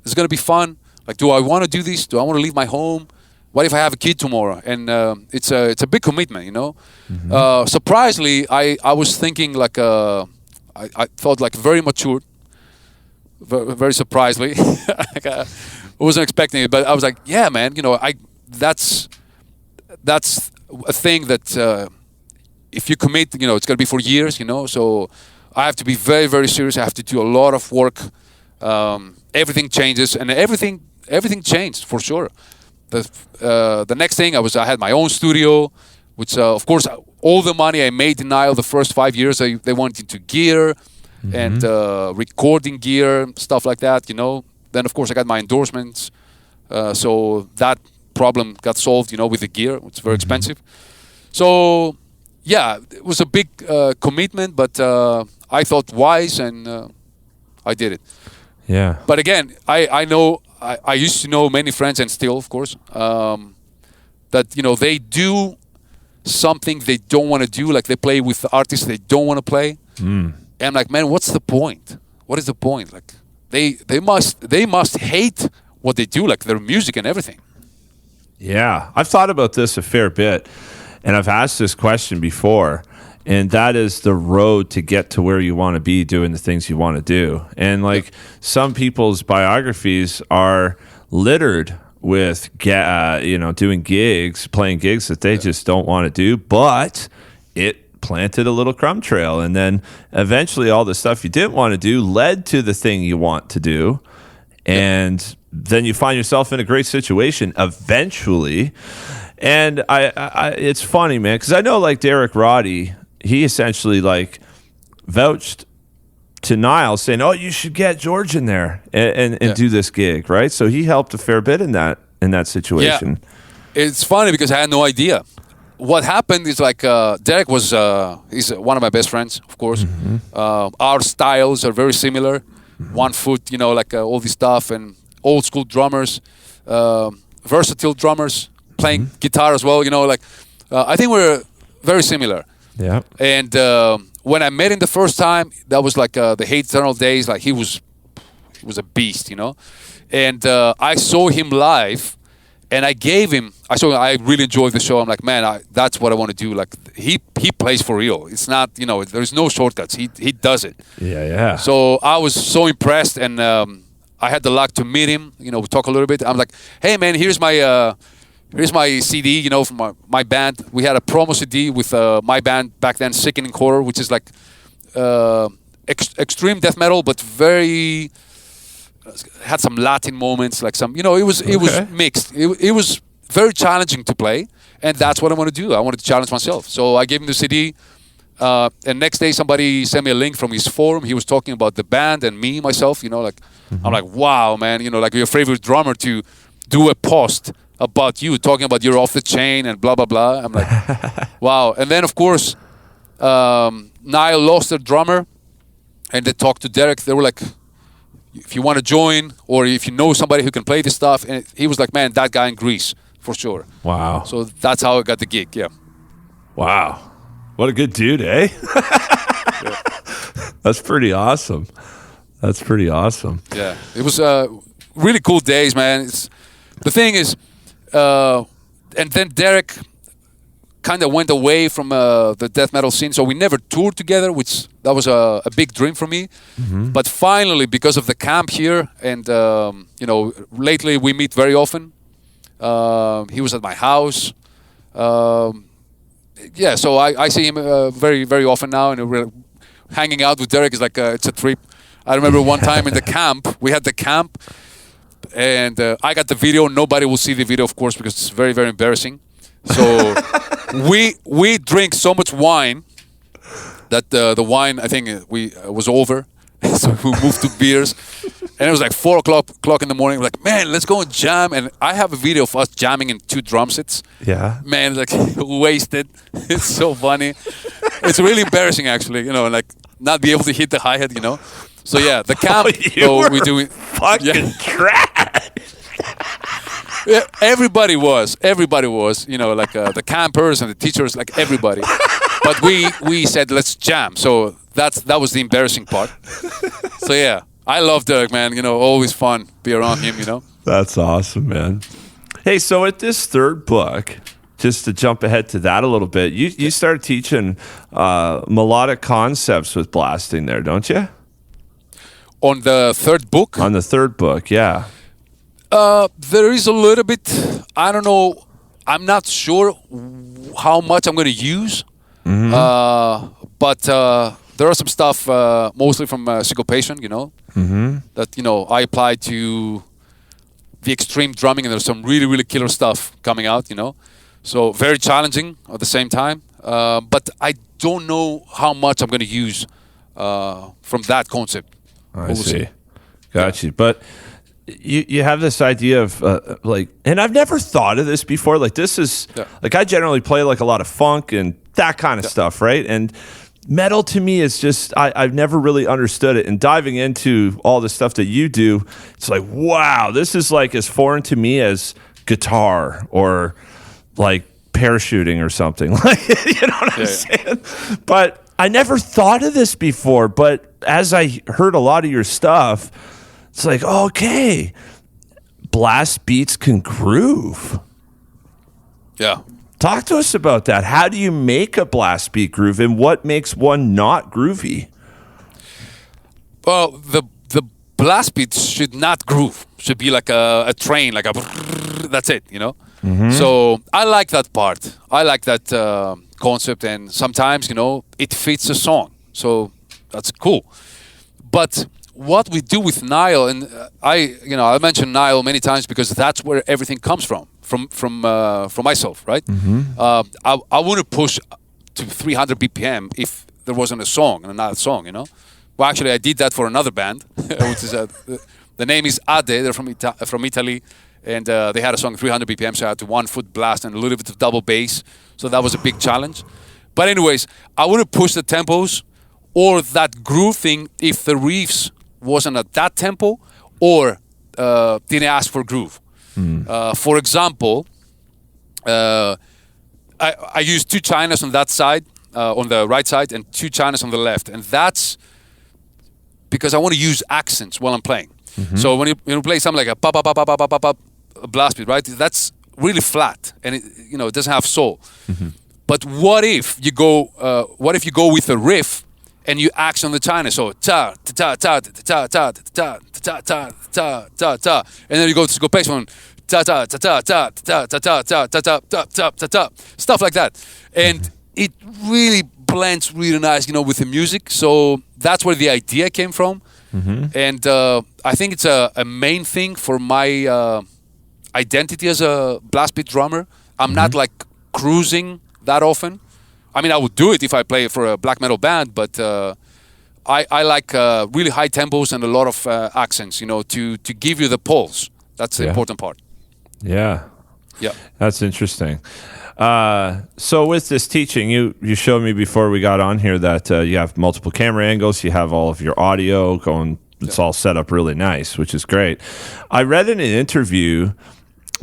It's going to be fun. Like, do I want to do this? Do I want to leave my home? What if I have a kid tomorrow? And it's a big commitment, Mm-hmm. Surprisingly, I was thinking like, I felt like very mature. Very surprisingly, I wasn't expecting it, but I was like, "Yeah, man, that's a thing that if you commit, it's gonna be for years, So I have to be very, very serious. I have to do a lot of work. Everything changes, and everything changed for sure. The next thing I had my own studio, which of course all the money I made in Nile the first 5 years they went into gear. Mm-hmm. And recording gear, stuff like that, Then, of course, I got my endorsements. So that problem got solved, with the gear. It's very expensive. So, yeah, it was a big commitment, but I thought wise and I did it. Yeah. But again, I know, I used to know many friends and still, of course, that, they do something they don't want to do. Like they play with artists they don't want to play. Mm. And I'm like, man, what's the point? What is the point? Like, they must hate what they do, like their music and everything. Yeah, I've thought about this a fair bit, and I've asked this question before, and that is the road to get to where you want to be doing the things you want to do. And like some people's biographies are littered with, doing gigs, playing gigs that they just don't want to do, but it planted a little crumb trail, and then eventually all the stuff you didn't want to do led to the thing you want to do, and then you find yourself in a great situation eventually. And I it's funny, man, because I know like Derek Roddy, he essentially like vouched to Nile saying, "Oh, you should get George in there and do this gig," right? So he helped a fair bit in that situation. Yeah. It's funny because I had no idea. What happened is like Derek he's one of my best friends, of course. Mm-hmm. Our styles are very similar. Mm-hmm. 1 foot, like all this stuff, and old school drummers, versatile drummers, playing guitar as well. I think we're very similar. Yeah. And when I met him the first time, that was like the Hate Eternal days. Like he was a beast, And I saw him live. And I I really enjoyed the show. I'm like, man, that's what I want to do. Like, he plays for real. It's not, there's no shortcuts. He does it. Yeah. So I was so impressed, and I had the luck to meet him. We talk a little bit. I'm like, hey, man, here's my CD, from my band. We had a promo CD with my band back then, Sickening Horror, which is like extreme death metal, but very... had some Latin moments, like some, it was mixed. It was very challenging to play, and that's what I want to do. I wanted to challenge myself. So I gave him the CD, and next day somebody sent me a link from his forum. He was talking about the band and myself, I'm like, wow, man, like your favorite drummer to do a post about you, talking about you're off the chain and blah, blah, blah. I'm like, wow. And then, of course, Nile lost their drummer, and they talked to Derek. They were like, if you want to join, or if you know somebody who can play this stuff. And he was like, man, that guy in Greece, for sure. Wow. So that's how I got the gig, yeah. Wow. What a good dude, eh? Yeah. That's pretty awesome. Yeah. It was really cool days, man. The thing is, and then Derek kind of went away from the death metal scene, so we never toured together, which that was a big dream for me. Mm-hmm. But finally, because of the camp here, and lately we meet very often. He was at my house. yeah, so I see him very, very often now, and we're hanging out with Derek is like it's a trip. I remember one time in the camp, we had the camp, and I got the video. Nobody will see the video, of course, because it's very, very embarrassing. So we drink so much wine that the wine, I think, was over. So we moved to beers, and it was like 4:00 in the morning. We're like, man, let's go and jam. And I have a video of us jamming in 2 drum sets. Yeah. Man, like wasted. It's so funny. It's really embarrassing, actually. Like not be able to hit the hi hat. So yeah, the camp. We do it. Fucking trash. Yeah, everybody was. Like the campers and the teachers, like everybody. But we said let's jam. So that was the embarrassing part. So yeah, I love Derek, man. Always fun be around him. That's awesome, man. Hey, so at this third book, just to jump ahead to that a little bit, you started teaching melodic concepts with blasting there, don't you? On the third book? On the third book, yeah. There is a little bit. I don't know. I'm not sure how much I'm going to use. Mm-hmm. But there are some stuff, mostly from syncopation, Mm-hmm. that, I apply to the extreme drumming, and there's some really, really killer stuff coming out, So very challenging at the same time. But I don't know how much I'm going to use from that concept. I see. Got you. But you have this idea of and I've never thought of this before. Like this is like I generally play like a lot of funk and that kind of stuff, right? And metal to me is just I've never really understood it. And diving into all the stuff that you do, it's like, wow, this is like as foreign to me as guitar or like parachuting or something. Like, you know what I'm saying? But I never thought of this before. But as I heard a lot of your stuff, it's like, okay, blast beats can groove. Yeah. Talk to us about that. How do you make a blast beat groove, and what makes one not groovy? Well, the blast beats should not groove. Should be like a train, like a that's it, Mm-hmm. So I like that part. I like that concept, and sometimes, it fits a song. So that's cool. But what we do with Nile, and I mentioned Nile many times because that's where everything comes from myself, right? Mm-hmm. I wouldn't push to 300 BPM if there wasn't a song, another song, Well, actually, I did that for another band, which is the name is Ade. They're from Italy, and they had a song 300 BPM, so I had to 1 foot blast and a little bit of double bass. So that was a big challenge. But anyways, I wouldn't push the tempos or that groove thing if the riffs wasn't at that tempo or didn't ask for groove. For example, I use 2 chinas on that side, on the right side, and 2 chinas on the left, and that's because I want to use accents while I'm playing. Mm-hmm. So when you play something like a pop, pop, pop, pop, pop, pop, pop, blast beat, right? That's really flat, and it doesn't have soul. Mm-hmm. But what if you go with a riff and you accent on the china? So ta ta ta ta ta ta ta ta ta ta ta ta, and then you go to syncopation, ta ta ta ta ta ta ta ta ta ta ta ta ta ta, stuff like that, and it really blends really nice, with the music. So that's where the idea came from. Mm-hmm. And I think it's a main thing for my identity as a blast beat drummer. I'm not like cruising that often. I mean, I would do it if I play for a black metal band, but I like really high tempos and a lot of accents, to give you the pulse. That's the important part. Yeah. Yeah. That's interesting. So with this teaching, you showed me before we got on here that you have multiple camera angles, you have all of your audio going, it's all set up really nice, which is great. I read in an interview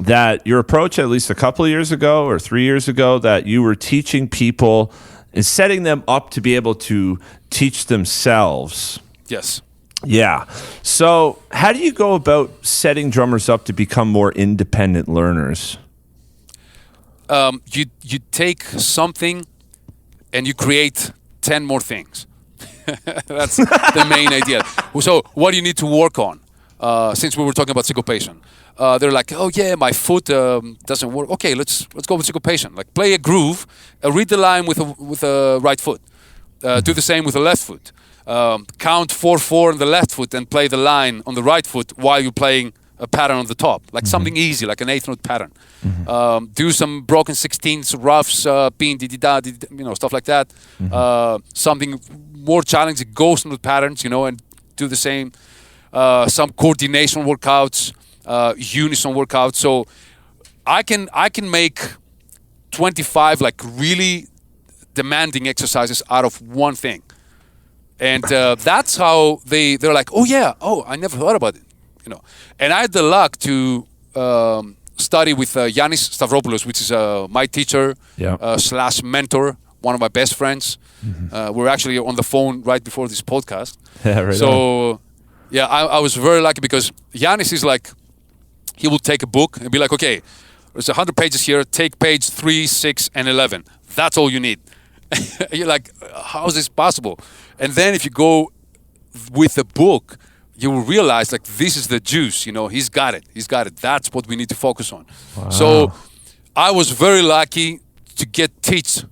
that your approach, at least a couple of years ago or 3 years ago, that you were teaching people and setting them up to be able to teach themselves. Yes. Yeah. So how do you go about setting drummers up to become more independent learners? You take something and you create 10 more things. That's the main idea. So what do you need to work on? Since we were talking about syncopation, they're like, oh yeah, my foot doesn't work. Okay, let's go with syncopation. Like play a groove, read the line with a right foot. Do the same with the left foot. Count 4/4 on the left foot and play the line on the right foot while you're playing a pattern on the top, like something easy, like an eighth note pattern. Do some broken 16ths, roughs, pin, di-di-da, stuff like that. Something more challenging, ghost note patterns, and do the same. Some coordination workouts, unison workouts. So I can make 25 like really demanding exercises out of one thing, and that's how they're like, oh yeah, I never thought about it. And I had the luck to study with Yannis Stavropoulos, which is my teacher / mentor, one of my best friends. We're actually on the phone right before this podcast. Yeah, right. So, I was very lucky because Yannis is like, he will take a book and be like, okay, there's 100 pages here. Take page 3, 6, and 11. That's all you need. You're like, how is this possible? And then if you go with the book, you will realize like this is the juice. He's got it. That's what we need to focus on. Wow. So I was very lucky to get teached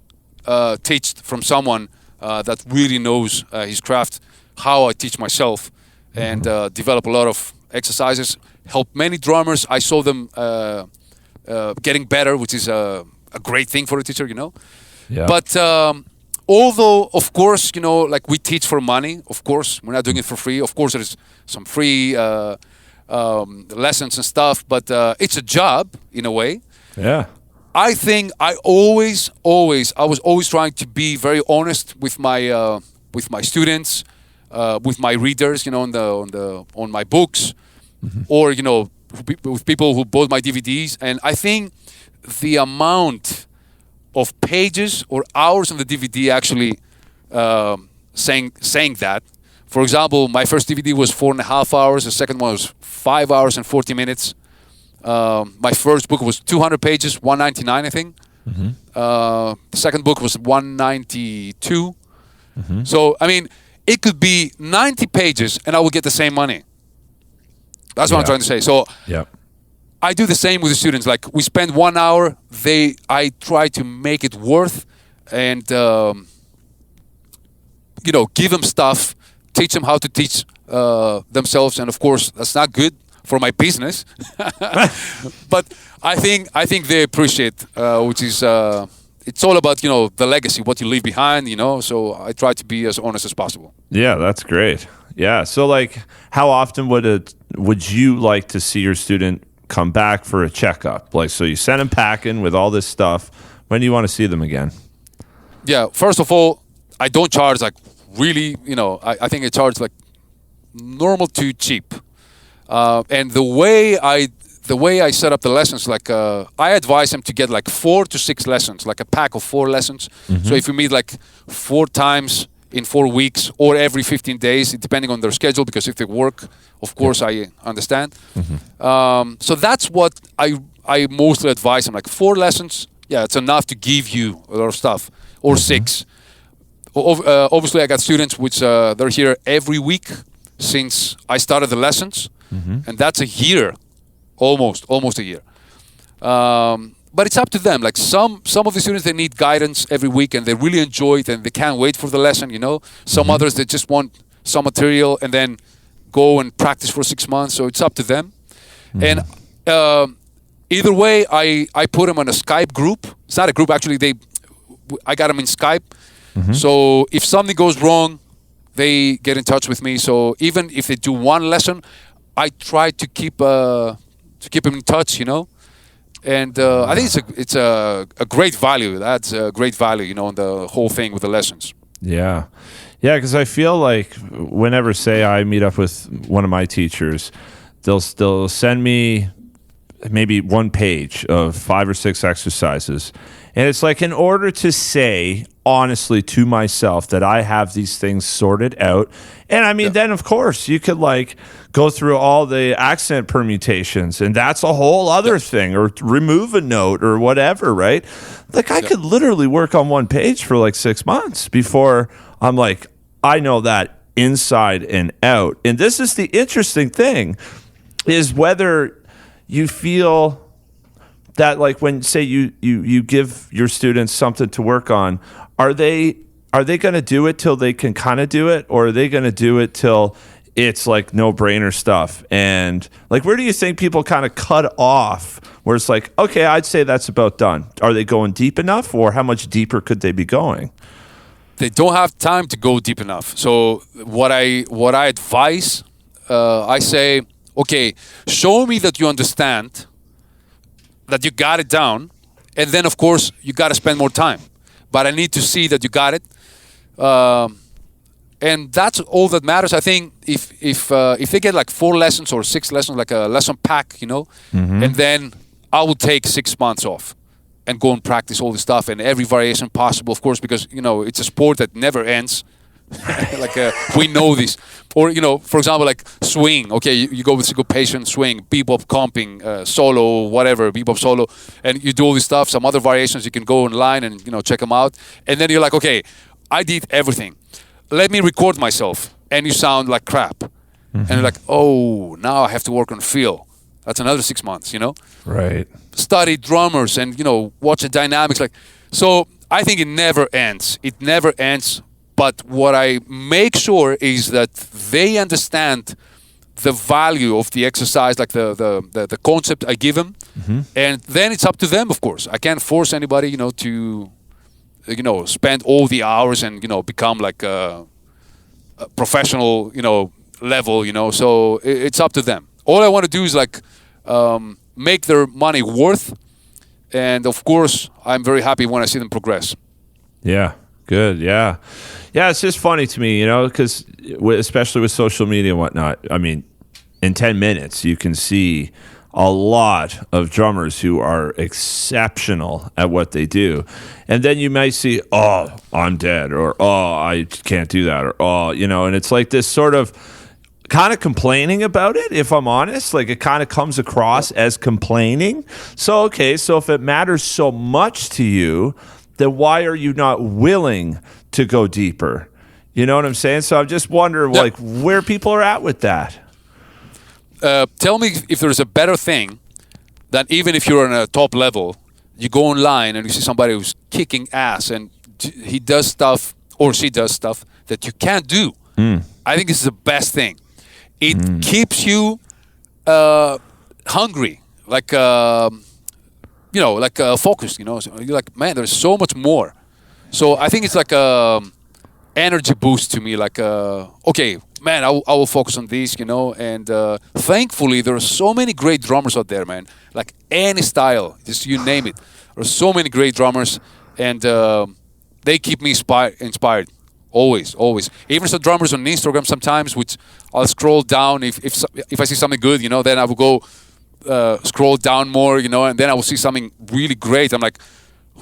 from someone that really knows his craft, how I teach myself, and develop a lot of exercises, help many drummers. I saw them getting better, which is a great thing for a teacher, Yeah. But although, of course, like we teach for money, of course, we're not doing it for free. Of course, there's some free lessons and stuff, but it's a job in a way. Yeah. I think I was always trying to be very honest with my students, with my readers, on my books, or with people who bought my DVDs. And I think the amount of pages or hours on the DVD actually saying that. For example, my first DVD was 4.5 hours. The second one was 5 hours and 40 minutes. My first book was 200 pages, 199, I think. The second book was 192. So, I mean, it could be 90 pages and I will get the same money. That's what I'm trying to say. So, I do the same with the students. Like, we spend 1 hour, I try to make it worth and, give them stuff, teach them how to teach themselves. And, of course, that's not good for my business. But I think they appreciate, which is, it's all about, the legacy, what you leave behind, So I try to be as honest as possible. Yeah, that's great. Yeah. So, like, how often would you like to see your student come back for a checkup? Like, so you send them packing with all this stuff. When do you want to see them again? Yeah. First of all, I don't charge like really, I think I charge like normal to cheap. And the way I set up the lessons, like I advise them to get like 4 to 6 lessons, like a pack of 4 lessons. So if you meet like 4 times in 4 weeks or every 15 days, depending on their schedule, because if they work, of course, I understand. So that's what I mostly advise them, like 4 lessons. Yeah, it's enough to give you a lot of stuff, or 6. Obviously, I got students which they're here every week since I started the lessons, and that's a year, almost a year. But it's up to them. Like some of the students, they need guidance every week and they really enjoy it and they can't wait for the lesson, Some others, they just want some material and then go and practice for 6 months. So it's up to them. And either way, I put them on a Skype group. It's not a group, actually. I got them in Skype. So if something goes wrong, they get in touch with me. So even if they do 1 lesson, I try to keep them in touch, And I think it's a great value. That's a great value, on the whole thing with the lessons. Yeah. Yeah, because I feel like whenever, say, I meet up with one of my teachers, they'll send me maybe 1 page of 5 or 6 exercises. And it's like, in order to say honestly to myself that I have these things sorted out. And I mean, then of course you could like go through all the accent permutations and that's a whole other thing, or remove a note or whatever, right? Like I could literally work on 1 page for like 6 months before I'm like, I know that inside and out. And this is the interesting thing, is whether you feel that, like, when, say, you give your students something to work on, are they going to do it till they can kind of do it, or are they going to do it till it's like no-brainer stuff? And like, where do you think people kind of cut off where it's like, okay, I'd say that's about done? Are they going deep enough, or how much deeper could they be going? They don't have time to go deep enough. So what I advise, I say, okay, show me that you understand, that you got it down, and then of course you got to spend more time. But I need to see that you got it, and that's all that matters. I think if they get like 4 lessons or 6 lessons, like a lesson pack, and then I will take 6 months off and go and practice all this stuff and every variation possible, of course, because it's a sport that never ends. Like we know this, or for example, like swing. Okay, you go with syncopation, swing, bebop, comping, solo, whatever, bebop solo, and you do all this stuff. Some other variations you can go online and check them out, and then you're like, okay, I did everything. Let me record myself, and you sound like crap, and you're like, oh, now I have to work on feel. That's another 6 months, Right. Study drummers and watch the dynamics. Like, so I think it never ends. It never ends. But what I make sure is that they understand the value of the exercise, like the concept I give them, and then it's up to them. Of course, I can't force anybody, to, spend all the hours and become like a professional, level. So it's up to them. All I want to do is like make their money worth, and of course, I'm very happy when I see them progress. Yeah. Good. Yeah. Yeah. It's just funny to me, because especially with social media and whatnot, I mean, in 10 minutes, you can see a lot of drummers who are exceptional at what they do. And then you might see, oh, I'm dead, or, oh, I can't do that, or, oh, and it's like this sort of kind of complaining about it, if I'm honest. Like, it kind of comes across as complaining. So, okay, so if it matters so much to you, then why are you not willing to go deeper? You know what I'm saying? So I just wonder, like, where people are at with that. Tell me if there's a better thing than, even if you're on a top level, you go online and you see somebody who's kicking ass and he does stuff or she does stuff that you can't do. I think this is the best thing. It keeps you hungry, like... focused, So you're like, man, there's so much more. So I think it's like a energy boost to me. Like, okay, man, I will focus on this, And thankfully, there are so many great drummers out there, man. Like any style, just you name it. There are so many great drummers, and they keep me inspired. Always. Even some drummers on Instagram sometimes, which I'll scroll down if I see something good, then I will go. Scroll down more, and then I will see something really great. I'm like,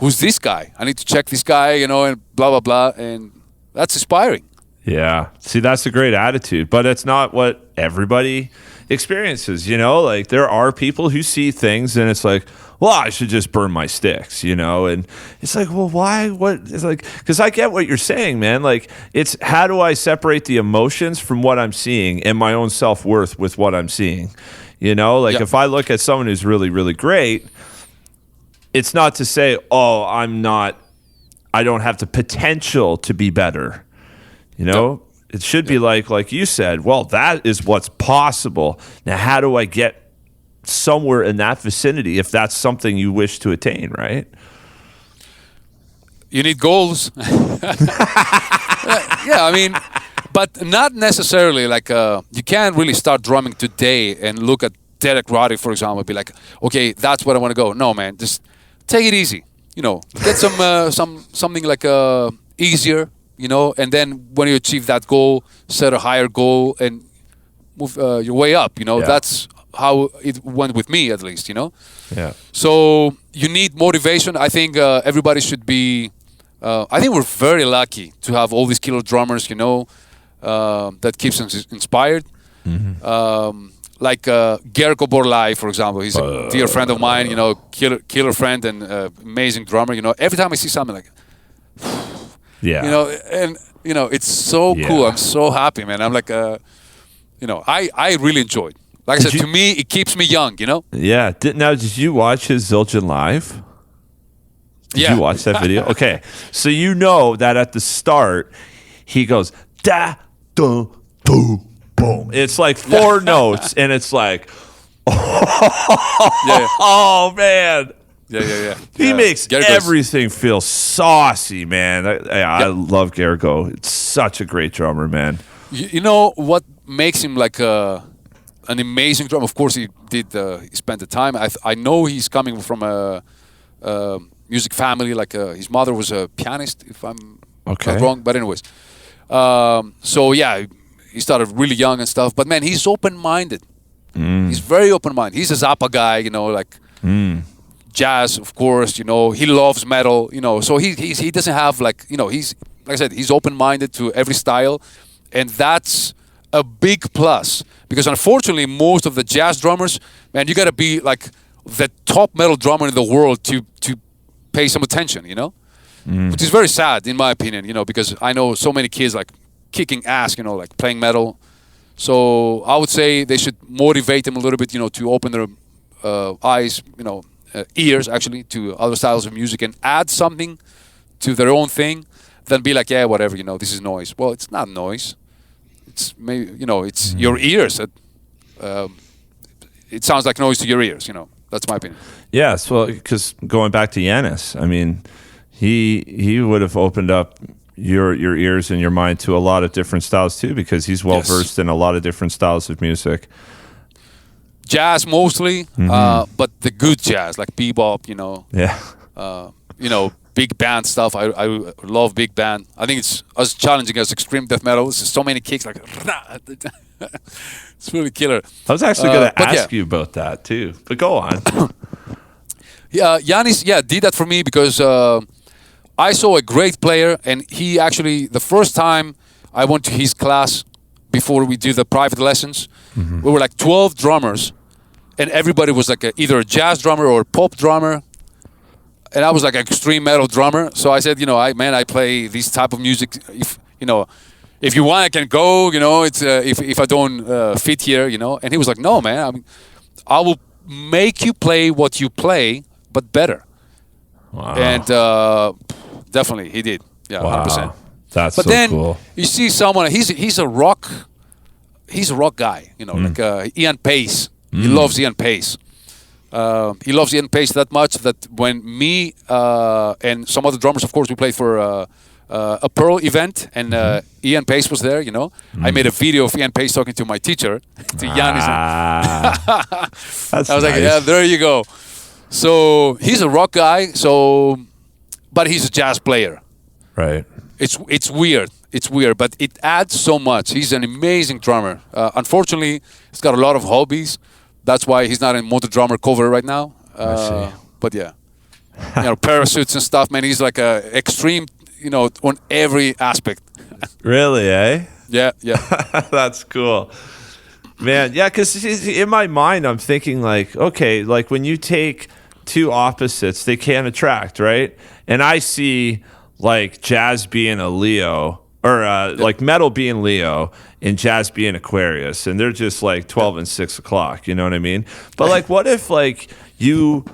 who's this guy? I need to check this guy, and blah, blah, blah. And that's inspiring. Yeah. See, that's a great attitude, but it's not what everybody experiences, Like, there are people who see things and it's like, well, I should just burn my sticks, And it's like, well, why? What? It's like, because I get what you're saying, man. Like, it's how do I separate the emotions from what I'm seeing and my own self-worth with what I'm seeing? If I look at someone who's really, really great, it's not to say, oh, I don't have the potential to be better. It should be like you said, well, that is what's possible. Now, how do I get somewhere in that vicinity if that's something you wish to attain, right? You need goals. I mean... But not necessarily like you can't really start drumming today and look at Derek Roddy, for example, and be like, okay, that's what I want to go. No, man, just take it easy. Get something like easier. And then when you achieve that goal, set a higher goal and move your way up. That's how it went with me, at least. Yeah. So you need motivation. I think everybody should be. I think we're very lucky to have all these killer drummers. That keeps us inspired. Like Gerko Borlai, for example. He's a dear friend of mine, killer friend and amazing drummer. Every time I see something like, it's so cool. I'm so happy, man. I'm like, I really enjoyed. Like I said, to me, it keeps me young, you know? Yeah. Did you watch his Zildjian live? Did you watch that video? Okay. So you know that at the start, he goes, da, do, do, boom. It's like 4 notes, and it's like, oh, man. Yeah. He makes everything feel saucy, man. I love Gergo. It's such a great drummer, man. You know what makes him like an amazing drummer? Of course, he spent the time. I know he's coming from a music family. Like his mother was a pianist, if I'm not wrong. But anyways, so yeah, he started really young and stuff. But man, he's open-minded. He's very open-minded. He's a Zappa guy, you know, like. Jazz, of course, you know, he loves metal, you know, so he doesn't have like, you know, he's, like I said, he's open-minded to every style, and that's a big plus, because unfortunately, most of the jazz drummers, man, you got to be like the top metal drummer in the world to pay some attention, you know, which is very sad, in my opinion, you know, because I know so many kids like kicking ass, you know, like playing metal, so I would say they should motivate them a little bit, you know, to open their eyes, you know, ears actually to other styles of music and add something to their own thing, then be like, yeah, whatever, you know, this is noise. Well, it's not noise. It's maybe, you know, it's your ears. It sounds like noise to your ears, you know. That's my opinion. Yes, well, because going back to Yannis, I mean, he would have opened up your ears and your mind to a lot of different styles too, because he's well versed in a lot of different styles of music. Jazz mostly, but the good jazz, like bebop, you know. Yeah. You know, big band stuff. I love big band. I think it's as challenging as extreme death metal. It's so many kicks, like it's really killer. I was actually going to ask you about that too, but go on. Yeah, Yannis, did that for me because I saw a great player, and he actually, the first time I went to his class before we do the private lessons, we were like 12 drummers, and everybody was like either a jazz drummer or a pop drummer, and I was like an extreme metal drummer. So I said, you know, I play this type of music. If you know, if you want, I can go. You know, it's if I don't fit here, you know. And he was like, no, man, I will make you play what you play, but better. Wow. And definitely he did. Yeah, 100%. That's but so then cool. You see someone, he's a rock guy, you know, like Ian Pace. He loves Ian Pace. He loves Ian Pace that much that when me and some other drummers, of course, we played for a Pearl event, and Ian Pace was there, you know. I made a video of Ian Pace talking to my teacher, to Yannis. I was like, yeah, there you go. So he's a rock guy, but he's a jazz player. Right. It's weird. It's weird, but it adds so much. He's an amazing drummer. Unfortunately, he's got a lot of hobbies. That's why he's not in Motor Drummer cover right now. I see. But yeah, you know, parachutes and stuff, man. He's like a extreme, you know, on every aspect. Really, eh? Yeah. That's cool. Man, yeah, because in my mind, I'm thinking like, okay, like when you take two opposites, they can attract, right? And I see like jazz being a Leo, or like metal being Leo and jazz being Aquarius, and they're just like 12 and 6 o'clock, you know what I mean? But like, what if like you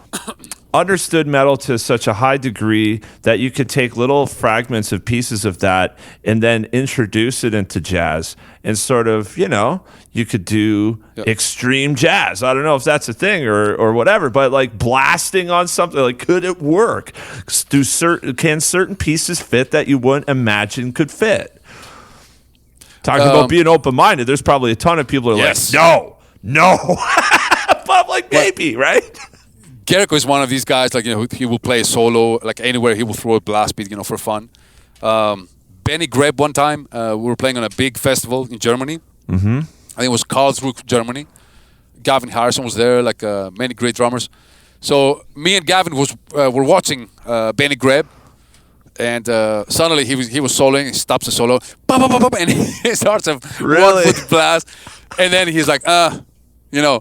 understood metal to such a high degree that you could take little fragments of pieces of that and then introduce it into jazz, and sort of, you know, you could do extreme jazz. I don't know if that's a thing or whatever, but like blasting on something, like, could it work? Can certain pieces fit that you wouldn't imagine could fit? Talking about being open-minded, there's probably a ton of people who are like, no. But I'm like, maybe, right? Jericho is one of these guys, like, you know, he will play a solo, like anywhere he will throw a blast beat, you know, for fun. Benny Greb one time, we were playing on a big festival in Germany. I think it was Karlsruhe, Germany. Gavin Harrison was there, like many great drummers. So me and Gavin were watching Benny Greb, and suddenly he was soloing. He stops the solo, and he starts a 1-foot blast, and then he's like, you know,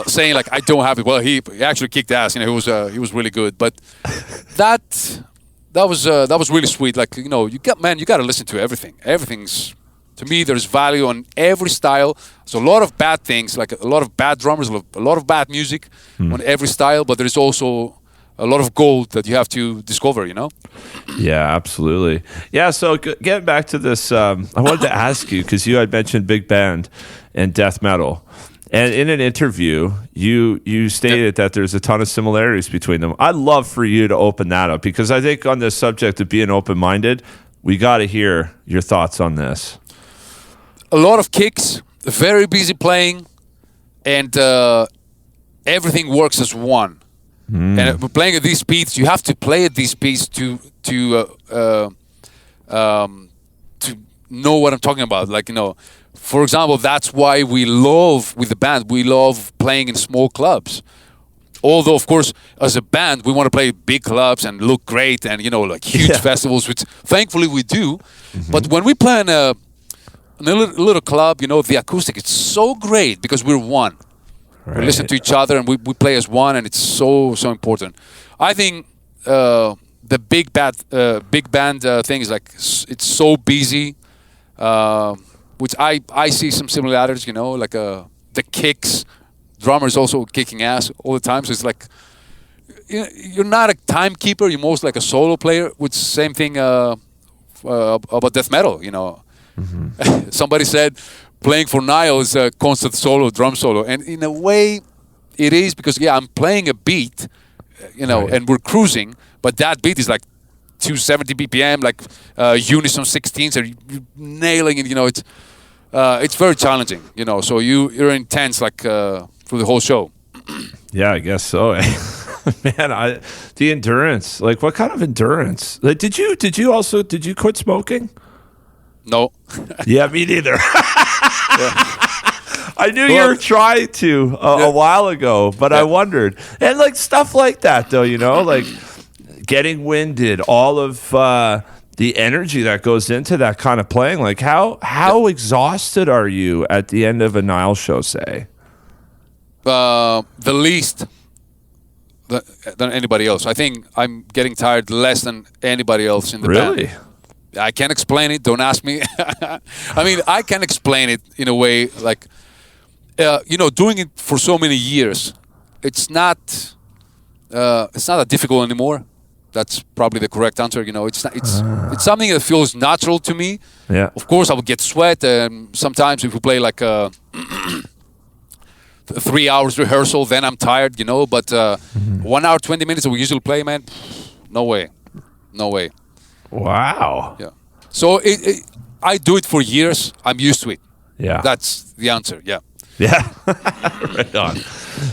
saying like, I don't have it. Well, he actually kicked ass. You know, he was really good. But that was really sweet. Like, you know, you got to listen to everything. Everything's To me, there's value on every style. There's a lot of bad things, like a lot of bad drummers, a lot of bad music on every style, but there's also a lot of gold that you have to discover, you know? Yeah, absolutely. Yeah, so getting back to this, I wanted to ask you, because you had mentioned big band and death metal. And in an interview, you stated that there's a ton of similarities between them. I'd love for you to open that up, because I think on this subject of being open-minded, we got to hear your thoughts on this. A lot of kicks, very busy playing, and everything works as one. And playing at these speeds, you have to play at these speeds to know what I'm talking about. Like, you know, for example, that's why we love playing in small clubs. Although, of course, as a band, we want to play big clubs and look great and, you know, like huge festivals, which thankfully we do. But when we play in a little club, you know, the acoustic, it's so great because we're one. Right. We listen to each other and we play as one, and it's so important. I think the big band thing is like it's so busy, which I see some similarities. You know, like the kicks, drummers also kicking ass all the time. So it's like you're not a timekeeper. You're most like a solo player. Which same thing about death metal. You know, somebody said, playing for Nile is a constant drum solo. And in a way, it is because, I'm playing a beat, you know, and we're cruising, but that beat is like 270 BPM, like unison 16s, so you're nailing it, you know, it's very challenging, you know, so you're intense, like, through the whole show. Yeah, I guess so. Man, the endurance, like, what kind of endurance? Like, did you quit smoking? No. Yeah, me neither. I knew you were trying to a while ago, but I wondered. And like stuff like that, though, you know, like getting winded, all of the energy that goes into that kind of playing. Like how exhausted are you at the end of a Nile show, say? The least than anybody else. I think I'm getting tired less than anybody else in the band. Really? I can't explain it. Don't ask me. I mean, I can explain it in a way, like, you know, doing it for so many years, it's not that difficult anymore. That's probably the correct answer. You know, it's something that feels natural to me. Yeah. Of course, I would get sweat, and sometimes if we play like a 3 hours rehearsal, then I'm tired. You know, but 1 hour 20 minutes that we usually play, man, no way. Wow. Yeah. So I do it for years. I'm used to it. Yeah. That's the answer. Yeah. Yeah. Right on.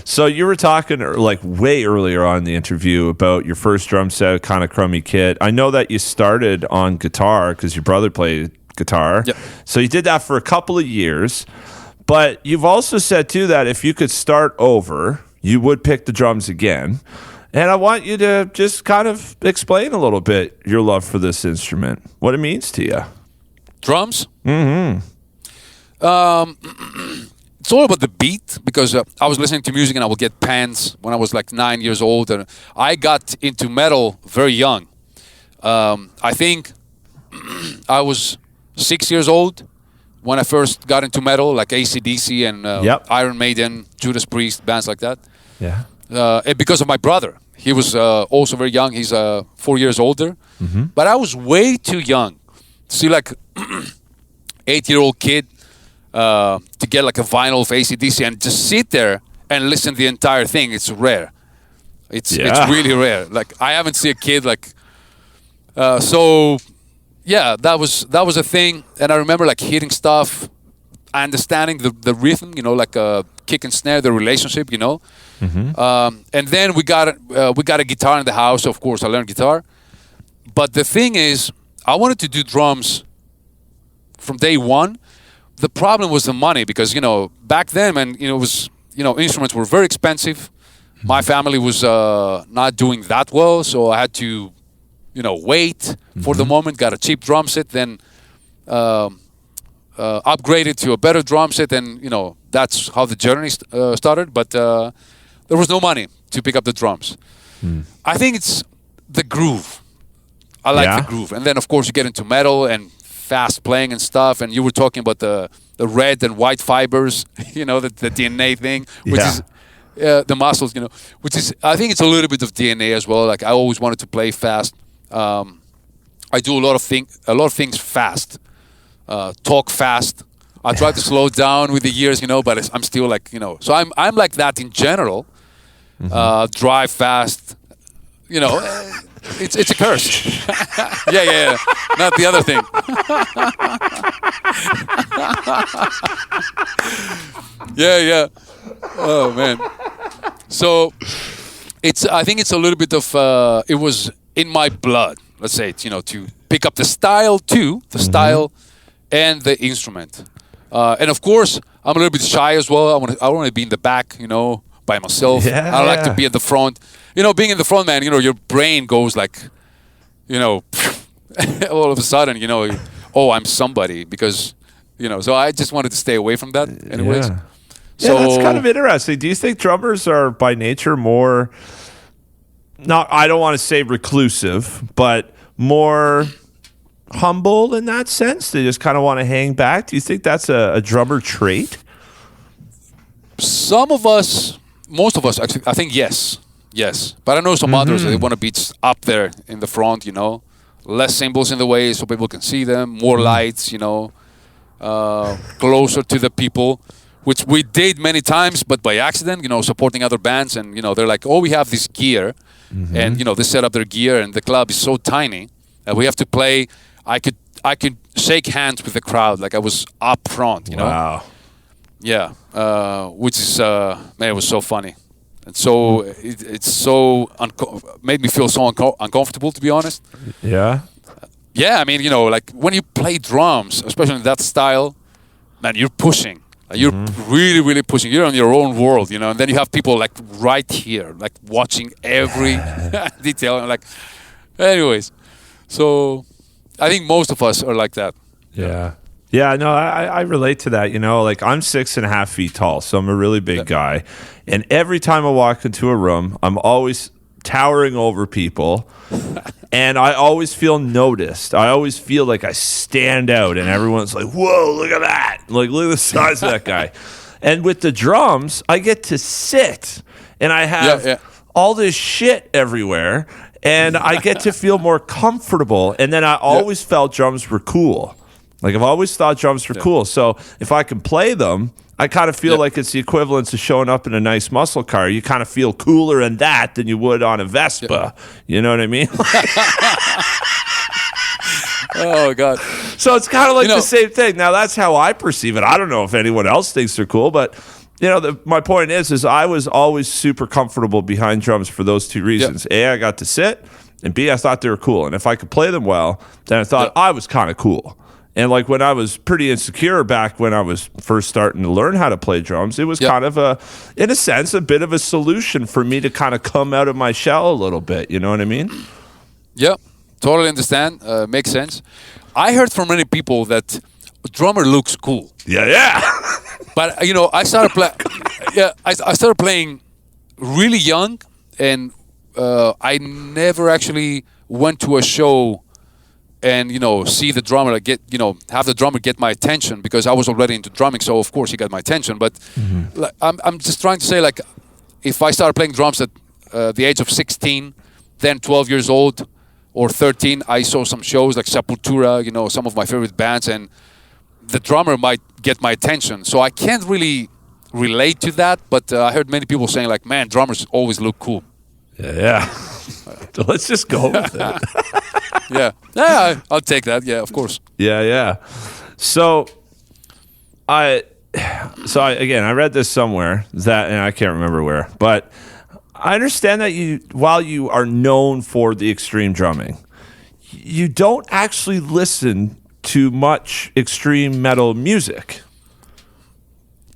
So you were talking like way earlier on in the interview about your first drum set, kind of crummy kit. I know that you started on guitar because your brother played guitar. Yep. So you did that for a couple of years. But you've also said, too, that if you could start over, you would pick the drums again. And I want you to just kind of explain a little bit your love for this instrument, what it means to you. Drums? Mm-hmm. It's all about the beat, because I was listening to music and I would get pans when I was like 9 years old. And I got into metal very young. I think I was 6 years old when I first got into metal, like AC/DC and Iron Maiden, Judas Priest, bands like that. Yeah. And because of my brother. He was also very young. He's 4 years older. Mm-hmm. But I was way too young. See, like 8-year-old kid to get like a vinyl of AC/DC and just sit there and listen to the entire thing. It's rare. It's really rare. Like, I haven't seen a kid like... So, yeah, that was a thing. And I remember like hitting stuff, understanding the rhythm, you know, like kick and snare, the relationship, you know. Mm-hmm. And then we got a guitar in the house. Of course, I learned guitar. But the thing is, I wanted to do drums from day one. The problem was the money, because, you know, back then, man, you know, it was, you know, instruments were very expensive. Mm-hmm. My family was not doing that well, so I had to, you know, wait for the moment. Got a cheap drum set, then upgraded to a better drum set, and, you know, that's how the journey started. But there was no money to pick up the drums. I think it's the groove. I like the groove. And then, of course, you get into metal and fast playing and stuff. And you were talking about the red and white fibers, the DNA thing, which is the muscles, which is, I think it's a little bit of DNA as well. Like I always wanted to play fast. I do a lot of things fast, talk fast. I try to slow down with the years, but I'm still like, so I'm like that in general. Drive fast, it's a curse. yeah. Not the other thing. yeah. Oh man. So I think it's a little bit of it was in my blood. Let's say it's, to pick up the style too, style and the instrument. And of course, I'm a little bit shy as well. I want to be in the back, by myself. Yeah, I like to be at the front. Being in the front, man, your brain goes like, all of a sudden, oh, I'm somebody because, so I just wanted to stay away from that anyways. Yeah. So that's kind of interesting. Do you think drummers are by nature more, I don't want to say reclusive, but more humble in that sense? They just kind of want to hang back. Do you think that's a drummer trait? Most of us, actually, I think yes. But I know some others, they want to be up there in the front, less cymbals in the way so people can see them, more lights, closer to the people, which we did many times, but by accident, supporting other bands. And, they're like, oh, we have this gear. And, they set up their gear and the club is so tiny that we have to play. I could shake hands with the crowd like I was up front, Wow. Yeah, which is, man, it was so funny. And so it's so made me feel so uncomfortable, to be honest. Yeah. Yeah, I mean, like when you play drums, especially in that style, man, you're pushing. Like, you're really, really pushing. You're in your own world, and then you have people like right here, like watching every detail. Like, anyways, so I think most of us are like that. Yeah. Yeah, no, I relate to that. Like I'm 6.5 feet tall, so I'm a really big guy. And every time I walk into a room, I'm always towering over people. And I always feel noticed. I always feel like I stand out and everyone's like, whoa, look at that. Like, look at the size of that guy. And with the drums, I get to sit and I have all this shit everywhere. And I get to feel more comfortable. And then I always felt drums were cool. Like I've always thought drums were cool. So if I can play them, I kind of feel like it's the equivalent of showing up in a nice muscle car. You kind of feel cooler in that than you would on a Vespa. You know what I mean? Oh, God. So it's kind of like the same thing. Now, that's how I perceive it. I don't know if anyone else thinks they're cool, but my point is I was always super comfortable behind drums for those two reasons. A, I got to sit, and B, I thought they were cool. And if I could play them well, then I thought I was kind of cool. And like when I was pretty insecure back when I was first starting to learn how to play drums, it was kind of in a sense, a bit of a solution for me to kind of come out of my shell a little bit. You know what I mean? Yeah, totally understand. Makes sense. I heard from many people that a drummer looks cool. Yeah. But I started I started playing really young, and I never actually went to a show and see the drummer have the drummer get my attention, because I was already into drumming, so of course he got my attention. But I'm just trying to say, like, if I started playing drums at the age of 16, then 12 years old or 13, I saw some shows like Sepultura, some of my favorite bands, and the drummer might get my attention. So I can't really relate to that, but I heard many people saying like, man, drummers always look cool. Yeah. So let's just go with it. Yeah, I'll take that. Yeah, of course. Yeah. So I read this somewhere that, and I can't remember where, but I understand that while you are known for the extreme drumming, you don't actually listen to much extreme metal music.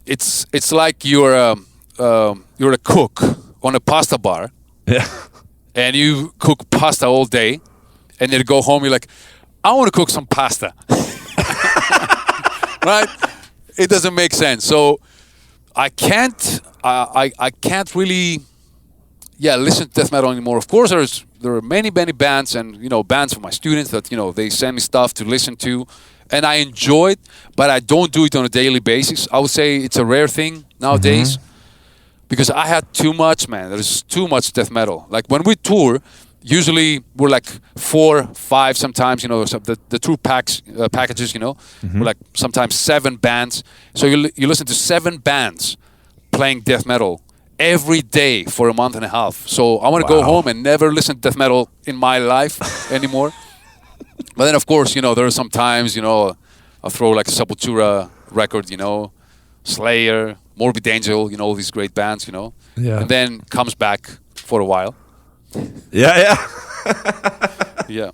It's like you're a cook on a pasta bar. Yeah. And you cook pasta all day, and then you go home, you're like, I want to cook some pasta. Right? It doesn't make sense. So I can't really listen to death metal anymore. Of course, there are many bands, and bands for my students that they send me stuff to listen to, and I enjoy it, but I don't do it on a daily basis. I would say it's a rare thing nowadays because I had too much, man. There's too much death metal. Like when we tour, usually we're like 4, 5 sometimes, you know, so the tour packages, you know, we're like sometimes 7 bands. So you listen to 7 bands playing death metal every day for a month and a half. So I want to go home and never listen to death metal in my life anymore. But then, of course, you know, there are some times, you know, I'll throw like a Sepultura record, you know, Slayer, Morbid Angel, you know, all these great bands, you know. Yeah. And then comes back for a while. Yeah. Yeah.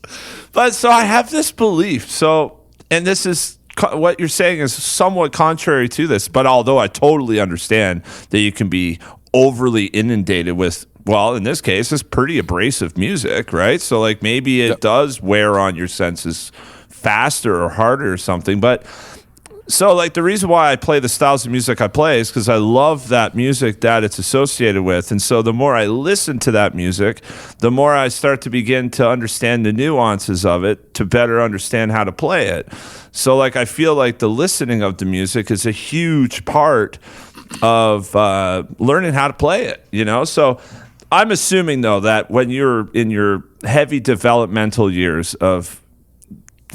But so I have this belief. So, and this is what you're saying is somewhat contrary to this. But although I totally understand that you can be overly inundated with, well, in this case, it's pretty abrasive music, right? So like maybe it does wear on your senses faster or harder or something. But so like the reason why I play the styles of music I play is because I love that music that it's associated with. And so the more I listen to that music, the more I start to begin to understand the nuances of it to better understand how to play it. So like I feel like the listening of the music is a huge part of learning how to play it, you know? So I'm assuming, though, that when you're in your heavy developmental years of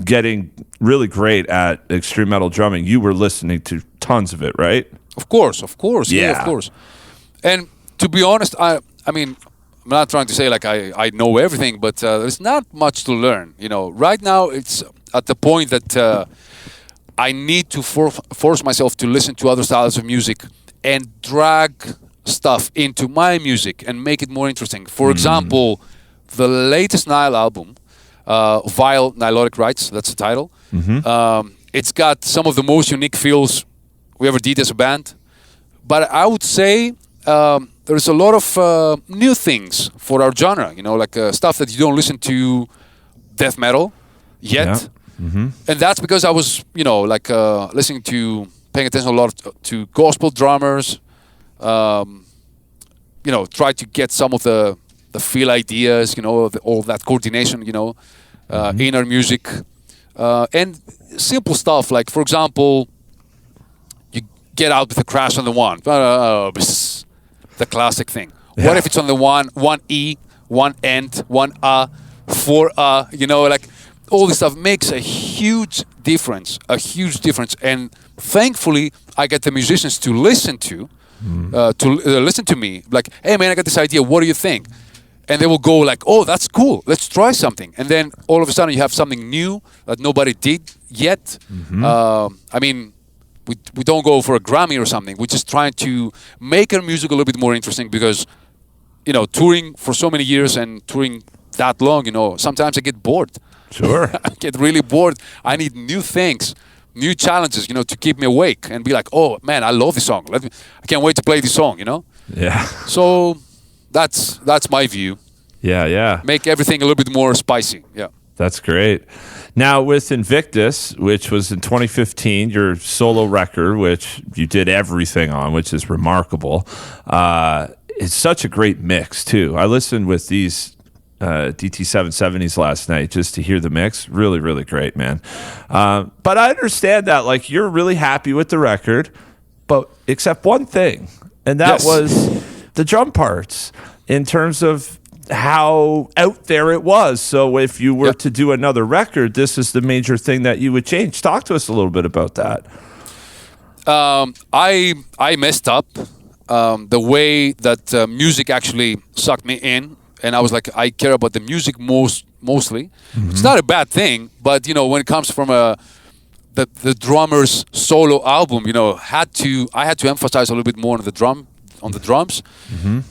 getting really great at extreme metal drumming, you were listening to tons of it, right? Of course. Yeah, of course. And to be honest, I mean, I'm not trying to say like I know everything, but there's not much to learn. You know, right now it's at the point that I need to force myself to listen to other styles of music and drag stuff into my music and make it more interesting. For example, the latest Nile album, Vile Nilotic Rites, that's the title. It's got some of the most unique feels we ever did as a band. But I would say there's a lot of new things for our genre, you know, like stuff that you don't listen to death metal yet. Yeah. And that's because I was, you know, like paying attention a lot to gospel drummers, you know, try to get some of the feel ideas, you know, all that coordination, you know, in our music. And simple stuff like, for example, you get out with a crash on the 1. The classic thing. Yeah. What if it's on the 1 E, 1 end, 1 4 you know, like all this stuff makes a huge difference. And thankfully, I get the musicians to listen to me. Like, hey man, I got this idea. What do you think? And they will go like, oh, that's cool. Let's try something. And then all of a sudden you have something new that nobody did yet. I mean, we don't go for a Grammy or something. We're just trying to make our music a little bit more interesting because, you know, touring for so many years and touring that long, you know, sometimes I get bored. Sure. I get really bored. I need new things, new challenges, you know, to keep me awake and be like, oh man, I love this song. I can't wait to play this song, you know? Yeah. So that's my view. Yeah. Make everything a little bit more spicy. Yeah. That's great. Now with Invictus, which was in 2015, your solo record, which you did everything on, which is remarkable. It's such a great mix too. I listened with these DT770s last night just to hear the mix. Really, really great, man. But I understand that like you're really happy with the record, but except one thing, and that was the drum parts in terms of how out there it was. So if you were to do another record, this is the major thing that you would change. Talk to us a little bit about that. I messed up the way that music actually sucked me in. And I was like, I care about the music mostly. It's not a bad thing, but you know, when it comes from the drummer's solo album, you know, I had to emphasize a little bit more on the drums.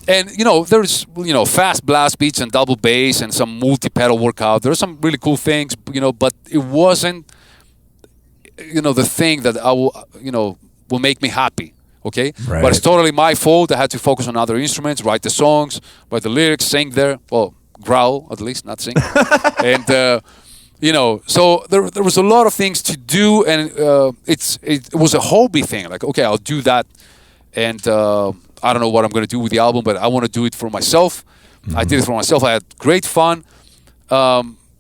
And you know, there's, you know, fast blast beats and double bass and some multi-pedal workout. There's some really cool things, you know, but it wasn't, you know, the thing that will make me happy. Okay, right. But it's totally my fault. I had to focus on other instruments, write the songs, write the lyrics, sing there. Well, growl at least, not sing. And you know, so there was a lot of things to do, and it was a hobby thing. Like, okay, I'll do that, and I don't know what I'm going to do with the album, but I want to do it for myself. I did it for myself. I had great fun,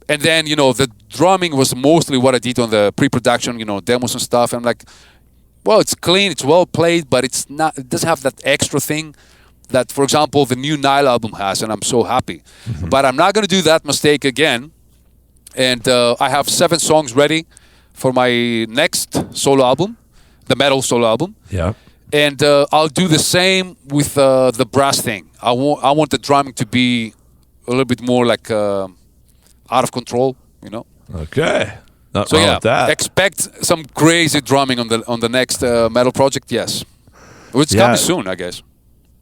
And then, the drumming was mostly what I did on the pre-production, demos and stuff. I'm like, well, it's clean, it's well played, but it doesn't have that extra thing that, for example, the new Nile album has, and I'm so happy. But I'm not going to do that mistake again. And I have 7 songs ready for my next solo album, the metal solo album. Yeah. And I'll do the same with the brass thing. I want the drumming to be a little bit more like out of control, Okay. Not So wrong yeah, with that. expect some crazy drumming on the next metal project. Yes, it's Yeah. coming soon, I guess.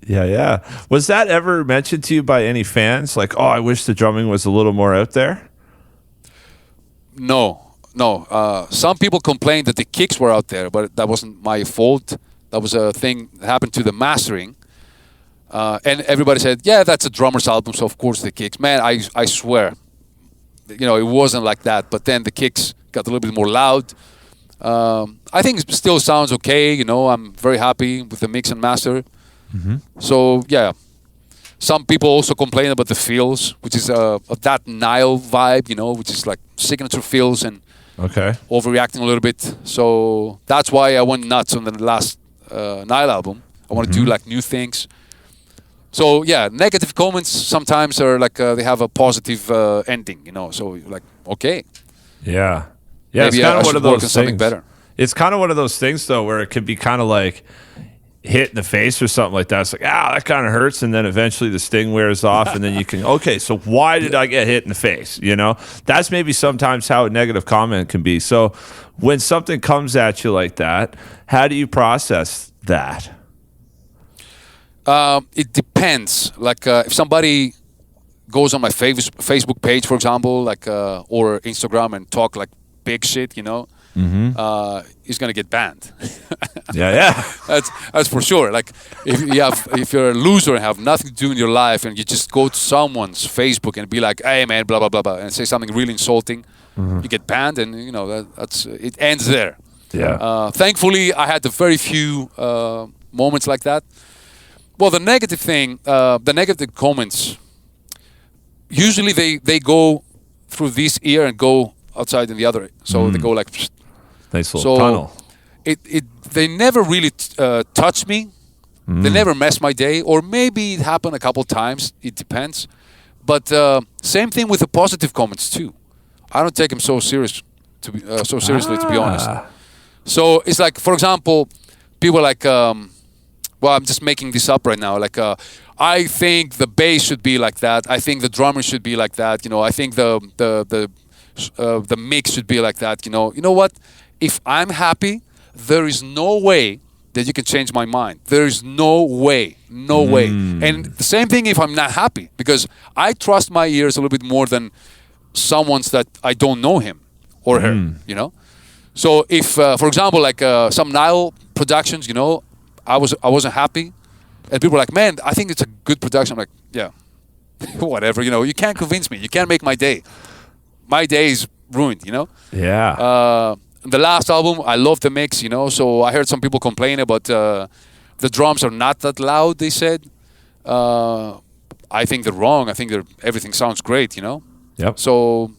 Yeah. Was that ever mentioned to you by any fans? Like, oh, I wish the drumming was a little more out there? No. Some people complained that the kicks were out there, but that wasn't my fault. That was a thing that happened to the mastering. And everybody said, yeah, that's a drummer's album, so of course the kicks. Man, I swear, it wasn't like that. But then the kicks got a little bit more loud. I think it still sounds okay. I'm very happy with the mix and master. So, yeah. Some people also complain about the feels, which is of that Nile vibe, which is like signature feels and Okay. overreacting a little bit. So that's why I went nuts on the last Nile album. I want to do like new things. So yeah, negative comments sometimes are like they have a positive ending, So like, okay, Yeah. maybe It's kind I of one should of work on those something things. better. It's kind of one of those things, though, where it can be kind of like hit in the face or something like that. It's like, that kind of hurts. And then eventually the sting wears off. And then you can, okay, so why did I get hit in the face? That's maybe sometimes how a negative comment can be. So when something comes at you like that, how do you process that? It depends. Like if somebody goes on my Facebook page, for example, like or Instagram and talk like big shit, he's gonna get banned. Yeah. That's for sure. Like if you're a loser and have nothing to do in your life, and you just go to someone's Facebook and be like, "Hey man, blah blah blah blah," and say something really insulting, you get banned, and that's it ends there. Yeah. Thankfully, I had very few moments like that. Well, the negative thing, the negative comments, usually they go through this ear and go outside in the other. So they go like. Nice little tunnel. They never really touch me. They never mess my day, or maybe it happened a couple times. It depends. But same thing with the positive comments too. I don't take them so seriously, to be honest. So it's like, for example, people like, well, I'm just making this up right now. Like, I think the bass should be like that. I think the drummer should be like that. I think the mix should be like that. You know what? If I'm happy, there is no way that you can change my mind. There is no way. And the same thing if I'm not happy, because I trust my ears a little bit more than someone's that I don't know him or her, So if, for example, like some Nile productions, I wasn't happy, and people were like, "Man, I think it's a good production." I'm like, "Yeah, whatever." You can't convince me. You can't make my day. My day is ruined. Yeah. The last album, I love the mix. So I heard some people complain about the drums are not that loud. They said, I think they're wrong. I think everything sounds great. Yep. So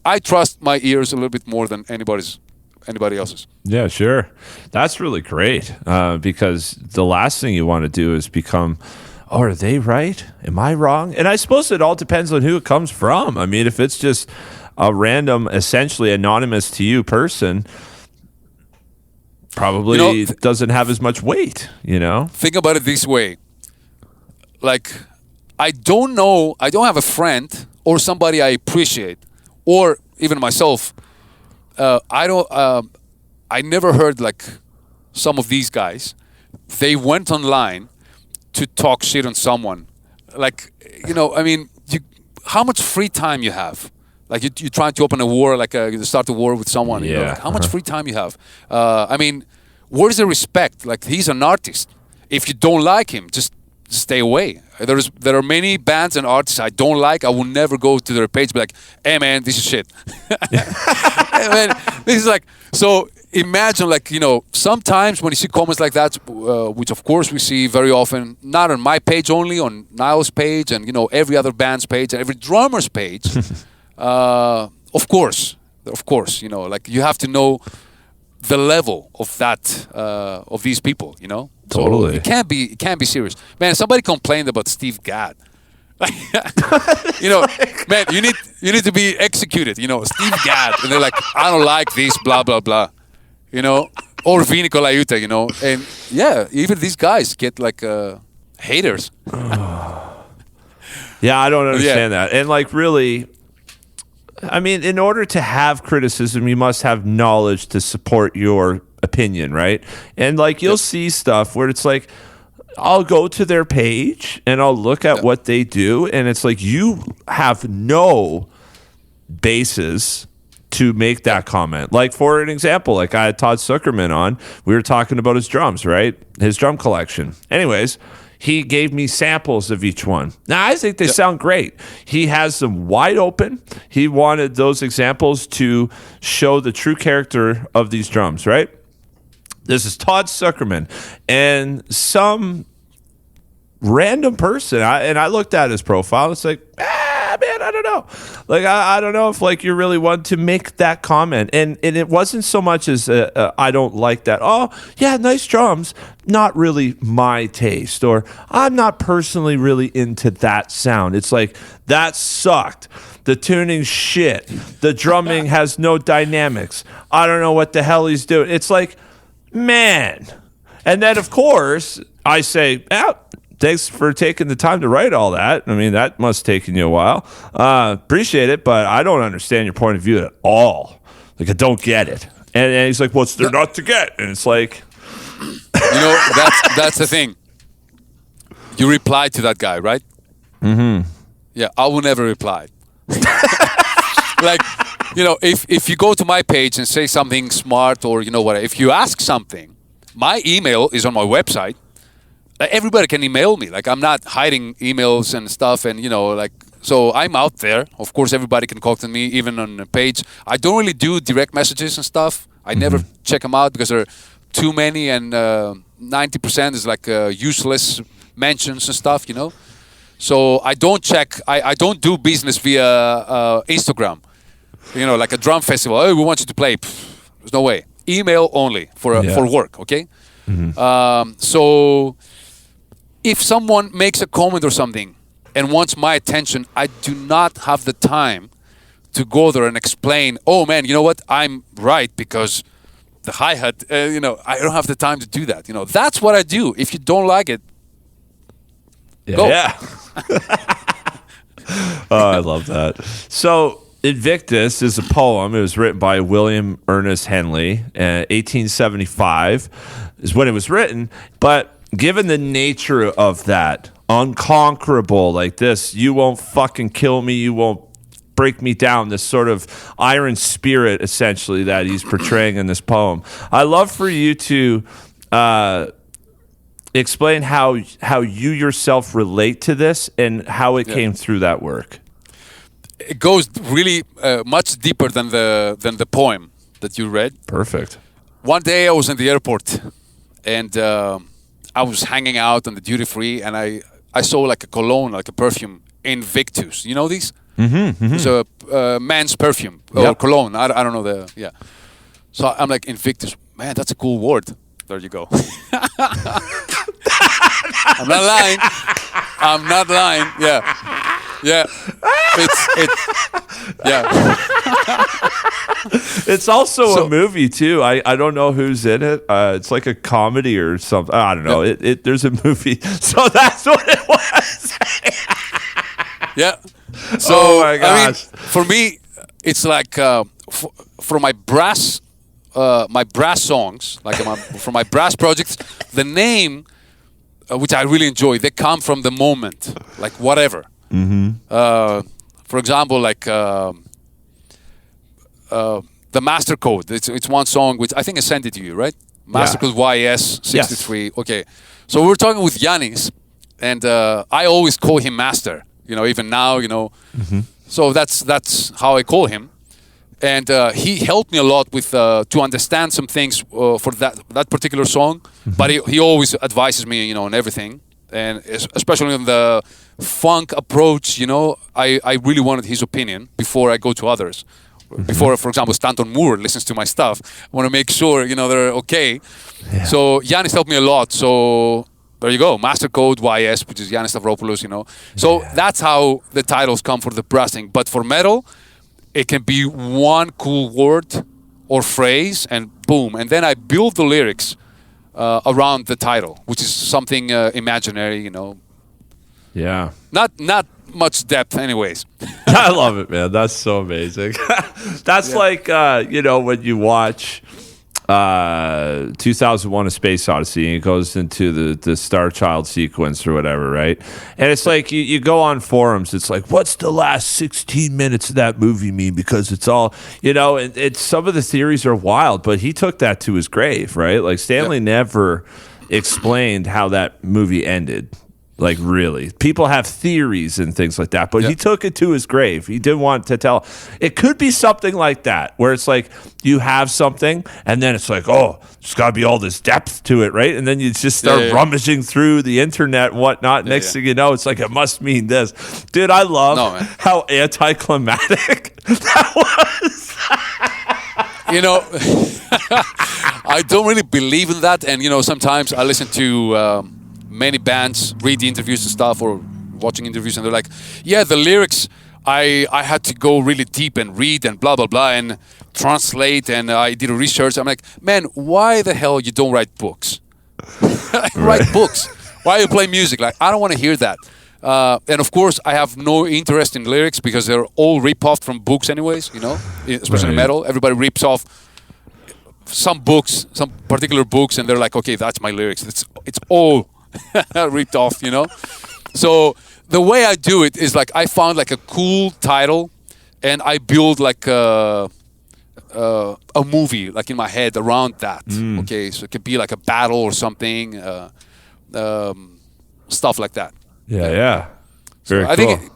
I trust my ears a little bit more than anybody else's. Yeah, sure. That's really great because the last thing you want to do is become, oh, are they right? Am I wrong? And I suppose it all depends on who it comes from. I mean, if it's just a random, essentially anonymous to you person, probably doesn't have as much weight, Think about it this way. Like, I don't have a friend or somebody I appreciate, or even myself. I never heard like some of these guys. They went online to talk shit on someone. Like, how much free time you have? Like you're trying to open a war, like you start a war with someone. Yeah. Like, how much free time you have? Where's the respect? Like, he's an artist. If you don't like him, just stay away. There are many bands and artists I don't like. I will never go to their page and be like, "Hey man, this is shit." Hey, man, this is like, so imagine like, sometimes when you see comments like that, which of course we see very often, not on my page only, on Nile's page and, every other band's page and every drummer's page, Of course, you know, like you have to know the level of that of these people, you know. Totally. So it can't be serious, man. Somebody complained about Steve Gadd. You know, man, you need to be executed. You know, Steve Gadd, and they're like, I don't like this, blah blah blah. You know, or Vinny Colaiuta, you know, and yeah, even these guys get like haters. Yeah, I don't understand that. And like, really, I mean, in order to have criticism, you must have knowledge to support your opinion, right? And like, you'll see stuff where it's like, I'll go to their page and I'll look at what they do, and it's like, you have no basis to make that comment. Like, for an example, like I had Todd Zuckerman on, we were talking about his drums, right? His drum collection. Anyways, he gave me samples of each one. Now, I think they sound great. He has them wide open. He wanted those examples to show the true character of these drums, right? This is Todd Zuckerman. And some random person, I looked at his profile, it's like, man, I don't know. Like, I don't know if like you really want to make that comment. And it wasn't so much as I don't like that. Oh, yeah, nice drums. Not really my taste. Or I'm not personally really into that sound. It's like, that sucked. The tuning's shit. The drumming has no dynamics. I don't know what the hell he's doing. It's like, man. And then, of course, I say, thanks for taking the time to write all that. I mean, that must have taken you a while. Appreciate it, but I don't understand your point of view at all. Like, I don't get it. And he's like, what's there not to get? And it's like... You know, that's the thing. You replied to that guy, right? Mm-hmm. Yeah, I will never reply. Like, you know, if you go to my page and say something smart, or, you know what, if you ask something, my email is on my website. Everybody can email me. Like, I'm not hiding emails and stuff, and, you know, like, so I'm out there. Of course, everybody can contact me, even on the page. I don't really do direct messages and stuff. I never check them out because there are too many, and 90% is like useless mentions and stuff, you know. So I don't check. I don't do business via Instagram. You know, like a drum festival. Oh, we want you to play. There's no way. Email only for work. Okay. So if someone makes a comment or something and wants my attention, I do not have the time to go there and explain, oh man, you know what, I'm right because the hi-hat, you know, I don't have the time to do that. You know, that's what I do. If you don't like it, go. Yeah. Oh, I love that. So Invictus is a poem. It was written by William Ernest Henley. 1875 is when it was written. But given the nature of that, unconquerable like this, you won't fucking kill me, you won't break me down, this sort of iron spirit, essentially, that he's portraying in this poem. I'd love for you to explain how you yourself relate to this and how it came through that work. It goes really much deeper than the poem that you read. Perfect. One day I was in the airport, and I was hanging out on the duty free, and I saw like a cologne, like a perfume, Invictus. You know these? It's a man's perfume or cologne. I don't know So I'm like, Invictus. Man, that's a cool word. There you go. I'm not lying. Yeah. It's also a movie too. I don't know who's in it. It's like a comedy or something. I don't know. There's a movie. So that's what it was. Yeah. So, oh my gosh. I mean, for me, it's like for my brass songs, like for my brass projects, the name, which I really enjoy, they come from the moment, like whatever. For example, like the Master Code. It's one song which I think I sent it to you, right? Master Code YS 63. Yes. Okay. So we were talking with Yannis, and I always call him Master. You know, even now, you know. So that's how I call him. And he helped me a lot with to understand some things for that particular song. But he always advises me, you know, on everything. and especially on the funk approach, I really wanted his opinion before I go to others. Before, for example, Stanton Moore listens to my stuff, I want to make sure they're okay. Yeah. So Yannis helped me a lot. So there you go, master code YS, which is Yannis Stavropoulos. So that's how the titles come for the brassing. But for metal, it can be one cool word or phrase, and boom, and then I build the lyrics around the title, which is something imaginary. Yeah. Not much depth, anyways. I love it, man. That's so amazing. That's like, when you watch 2001: A Space Odyssey, and it goes into the Star Child sequence or whatever, right? And it's like you go on forums. It's like, what's the last 16 minutes of that movie mean? Because it's all, it's some of the theories are wild, but he took that to his grave, right? Like Stanley never explained how that movie ended. Like, really. People have theories and things like that, but he took it to his grave. He didn't want to tell. It could be something like that, where it's like you have something, and then it's like, oh, there's got to be all this depth to it, right? And then you just start rummaging through the internet and whatnot. Next thing you know, it's like, it must mean this. Dude, I love how anticlimactic that was. I don't really believe in that. And, sometimes I listen to... many bands read the interviews and stuff, or watching interviews, and they're like, yeah, the lyrics, I had to go really deep and read and blah, blah, blah, and translate, and I did a research. I'm like, man, why the hell you don't write books? Write books. Why you play music? Like, I don't want to hear that. And of course, I have no interest in lyrics because they're all rip-off from books anyways, especially metal. Everybody rips off some books, some particular books, and they're like, okay, that's my lyrics. It's all ripped off, So the way I do it is like I found like a cool title, and I build like a movie like in my head around that. Okay, so it could be like a battle or something, stuff like that. Yeah. Very cool. I think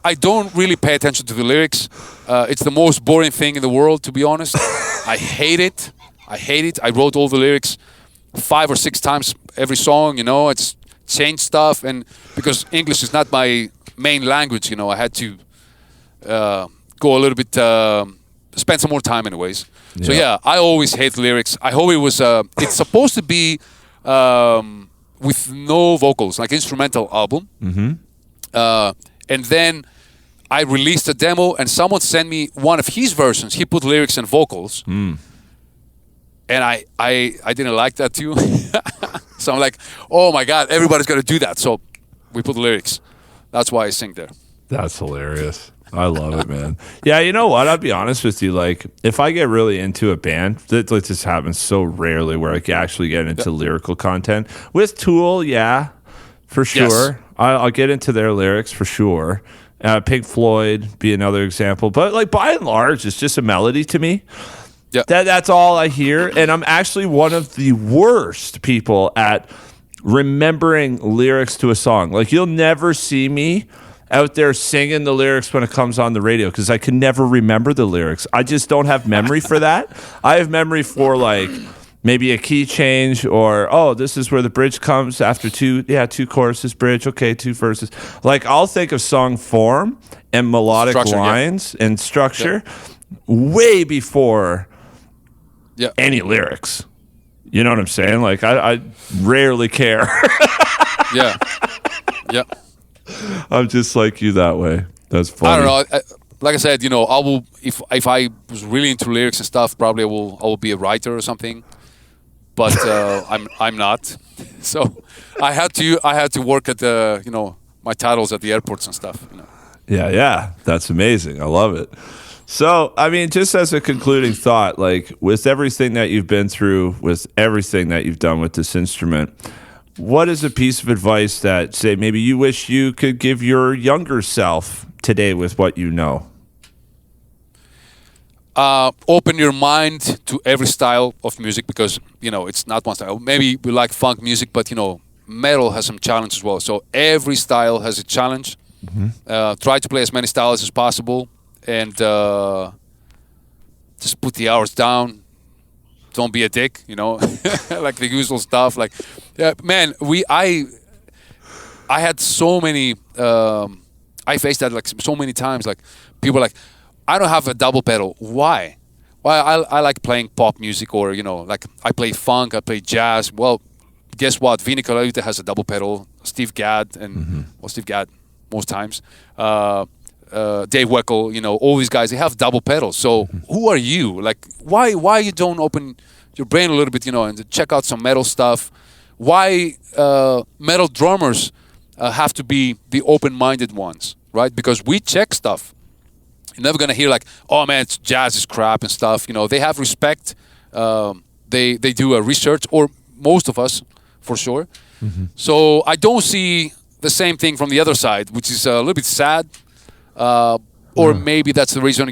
I don't really pay attention to the lyrics. It's the most boring thing in the world, to be honest. I hate it. I wrote all the lyrics 5 or 6 times every song, it's changed stuff, and because English is not my main language, I had to go a little bit, spend some more time anyways. So I always hate lyrics. I hope it was, it's supposed to be with no vocals, like instrumental album. And then I released a demo, and someone sent me one of his versions. He put lyrics and vocals. And I didn't like that too. So I'm like, oh my God, everybody's got to do that. So we put lyrics. That's why I sing there. That's hilarious. I love it, man. Yeah, you know what? I'll be honest with you. Like, if I get really into a band, that just happens so rarely where I can actually get into lyrical content. With Tool, for sure. Yes. I'll get into their lyrics for sure. Pink Floyd be another example. But like by and large, it's just a melody to me. Yeah. That's all I hear. And I'm actually one of the worst people at remembering lyrics to a song. Like, you'll never see me out there singing the lyrics when it comes on the radio because I can never remember the lyrics. I just don't have memory for that. I have memory for like maybe a key change, or, oh, this is where the bridge comes after two choruses, bridge, okay, 2 verses. Like, I'll think of song form and melodic structure, lines and structure way before any lyrics. You know what I'm saying? Like, I rarely care. Yeah. I'm just like you that way. That's funny. I don't know. Like I said, I will, if I was really into lyrics and stuff, probably I will be a writer or something. But I'm not. So I had to work at the my titles at the airports and stuff. Yeah. That's amazing. I love it. So, I mean, just as a concluding thought, like, with everything that you've been through, with everything that you've done with this instrument, what is a piece of advice that, say, maybe you wish you could give your younger self today with what you know? Open your mind to every style of music, because, it's not one style. Maybe we like funk music, but, metal has some challenge as well. So every style has a challenge. Mm-hmm. Try to play as many styles as possible. And just put the hours down. Don't be a dick, like the usual stuff. Like, man, I had so many. I faced that like so many times. Like people are like, I don't have a double pedal. Why? Well, I like playing pop music, or like I play funk, I play jazz. Well, guess what? Vinny Colaiuta has a double pedal. Steve Gadd Steve Gadd most times. Dave Weckl, all these guys, they have double pedals. So who are you? Like, why you don't open your brain a little bit, and check out some metal stuff? Why metal drummers have to be the open-minded ones, right? Because we check stuff. You're never gonna hear like, oh man, it's jazz is crap and stuff. They have respect. They do a research, or most of us, for sure. So I don't see the same thing from the other side, which is a little bit sad. Or maybe that's the reason,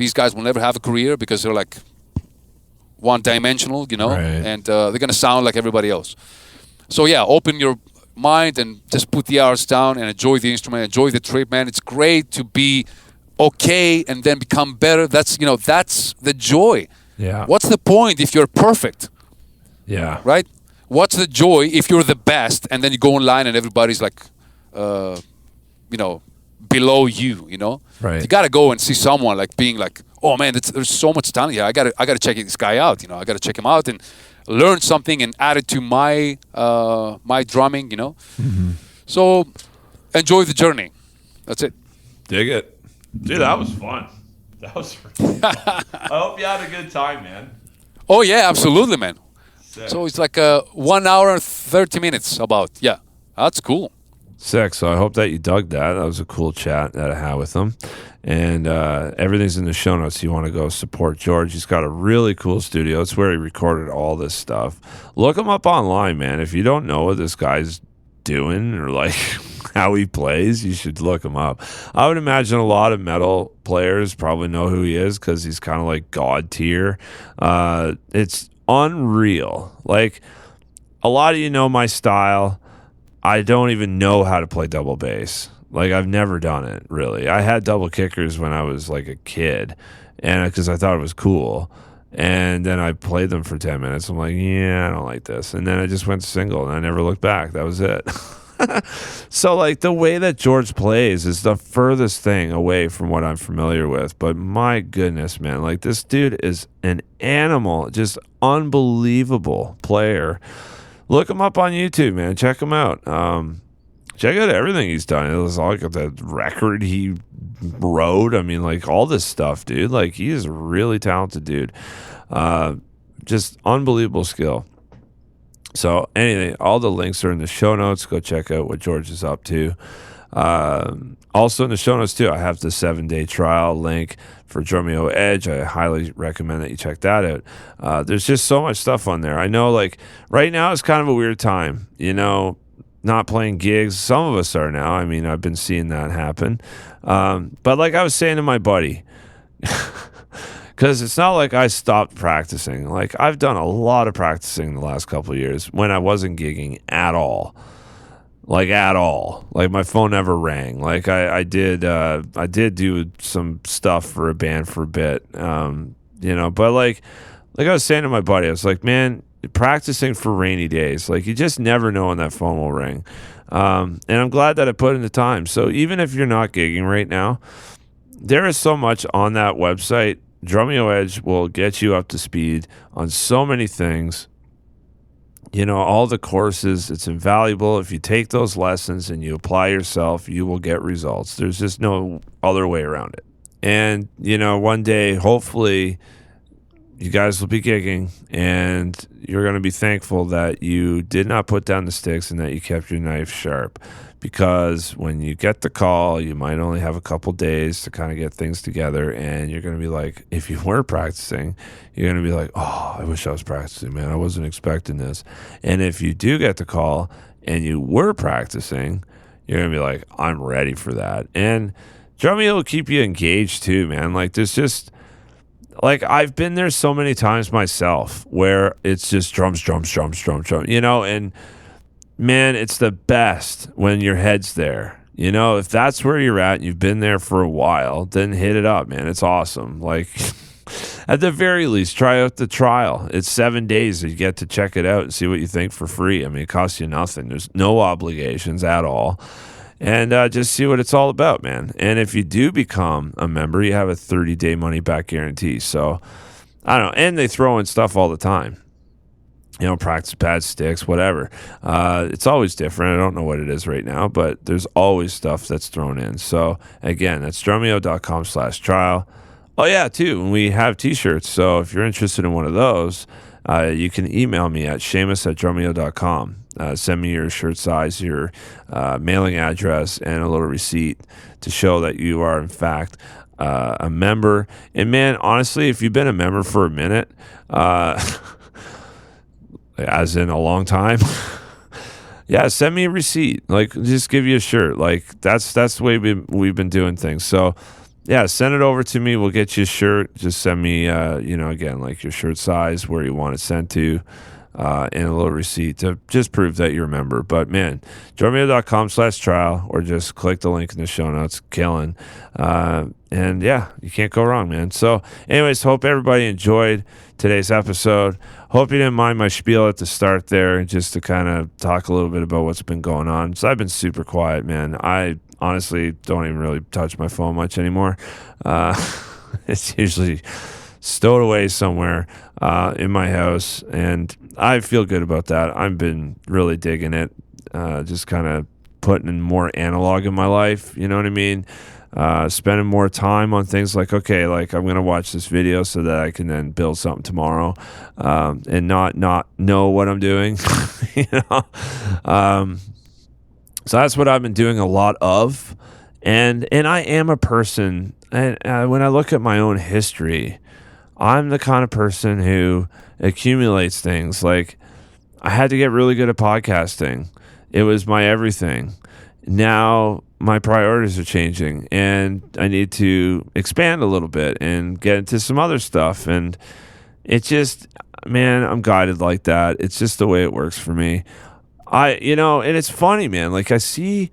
these guys will never have a career because they're like one-dimensional, Right. and they're gonna sound like everybody else. So yeah, open your mind and just put the hours down and enjoy the instrument, enjoy the trip, man. It's great to be okay and then become better. That's that's the joy. Yeah. What's the point if you're perfect? Yeah. Right? What's the joy if you're the best and then you go online and everybody's like below you, Right. You gotta go and see someone like being like, oh man, there's so much talent here. I gotta check this guy out, I gotta check him out and learn something and add it to my my drumming, So enjoy the journey. That's it. Dig it. Dude, that was fun. That was fun. I hope you had a good time, man. Oh yeah, absolutely, man. Sick. So it's like 1 hour and 30 minutes about. Yeah, that's cool. Sick. So I hope that you dug that. That was a cool chat that I had with him. And everything's in the show notes. You want to go support George. He's got a really cool studio. It's where he recorded all this stuff. Look him up online, man. If you don't know what this guy's doing or like how he plays, you should look him up. I would imagine a lot of metal players probably know who he is because he's kind of like God tier. It's unreal. Like, a lot of you know my style. I don't even know how to play double bass. Like, I've never done it, really. I had double kickers when I was like a kid, and because I thought it was cool. And then I played them for 10 minutes. I'm like, yeah, I don't like this. And then I just went single, and I never looked back. That was it. So, like, the way that George plays is the furthest thing away from what I'm familiar with. But my goodness, man, like, this dude is an animal, just unbelievable player. Look him up on YouTube, man. Check him out. Check out everything he's done. It was like the record he wrote. I mean, like, all this stuff, dude. Like, he is a really talented dude. Just unbelievable skill. So, anyway, all the links are in the show notes. Go check out what George is up to. Also in the show notes, too, I have the 7-day trial link for Drumeo Edge. I highly recommend that you check that out. There's just so much stuff on there. I know, like, right now is kind of a weird time, not playing gigs. Some of us are now. I mean, I've been seeing that happen. But like I was saying to my buddy, because it's not like I stopped practicing. Like, I've done a lot of practicing the last couple of years when I wasn't gigging at all. Like, at all. Like, my phone never rang. Like, I did do some stuff for a band for a bit, But like I was saying to my buddy, I was like, man, practicing for rainy days. Like, you just never know when that phone will ring. And I'm glad that I put in the time. So even if you're not gigging right now, there is so much on that website. Drumeo Edge will get you up to speed on so many things. All the courses, it's invaluable. If you take those lessons and you apply yourself, you will get results. There's just no other way around it. And, one day, hopefully, you guys will be gigging and you're going to be thankful that you did not put down the sticks and that you kept your knife sharp. Because when you get the call, you might only have a couple days to kind of get things together, and you're going to be like, if you were practicing, you're going to be like, oh, I wish I was practicing, man. I wasn't expecting this. And if you do get the call and you were practicing, you're going to be like, I'm ready for that. And Drumeo will keep you engaged too, man. Like, there's just, like, I've been there so many times myself where it's just drums, and man, it's the best when your head's there. If that's where you're at and you've been there for a while, then hit it up, man. It's awesome. Like, At the very least, try out the trial. It's 7 days. You get to check it out and see what you think for free. I mean, it costs you nothing. There's no obligations at all. And just see what it's all about, man. And if you do become a member, you have a 30-day money-back guarantee. So, I don't know. And they throw in stuff all the time. You know, practice pads, sticks, whatever. It's always different. I don't know what it is right now, but there's always stuff that's thrown in. So, again, that's drumeo.com/trial. Oh, yeah, too. We have T-shirts. So, if you're interested in one of those, you can email me at seamus@drumeo.com. Send me your shirt size, your mailing address, and a little receipt to show that you are, in fact, a member. And, man, honestly, if you've been a member for a minute, as in a long time, yeah, send me a receipt. Like, just give you a shirt. Like, that's the way we've been doing things. So, yeah, send it over to me. We'll get you a shirt. Just send me, again, like your shirt size, where you want it sent to, and a little receipt to just prove that you're a member. But, man, drumeo.com/trial, or just click the link in the show notes. Killing. And, yeah, you can't go wrong, man. So, anyways, hope everybody enjoyed today's episode. Hope you didn't mind my spiel at the start there, just to kind of talk a little bit about what's been going on. So I've been super quiet, man. I honestly don't even really touch my phone much anymore. It's usually stowed away somewhere in my house, and I feel good about that. I've been really digging it, just kind of putting in more analog in my life, you know what I mean? Spending more time on things like, okay, like I'm going to watch this video so that I can then build something tomorrow, and not know what I'm doing, you know? So that's what I've been doing a lot of. And I am a person, and when I look at my own history, I'm the kind of person who accumulates things. Like, I had to get really good at podcasting. It was my everything. Now my priorities are changing, and I need to expand a little bit and get into some other stuff. And it just, man, I'm guided like that. It's just the way it works for me. And it's funny, man. Like, I see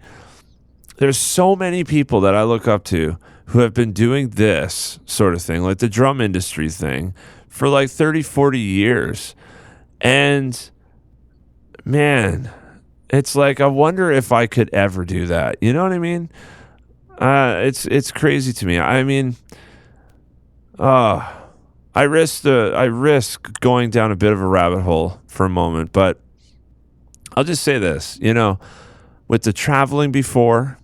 there's so many people that I look up to who have been doing this sort of thing, like the drum industry thing, for like 30, 40 years. And, man, it's like, I wonder if I could ever do that. You know what I mean? It's crazy to me. I mean, I risk going down a bit of a rabbit hole for a moment, but I'll just say this, with the traveling before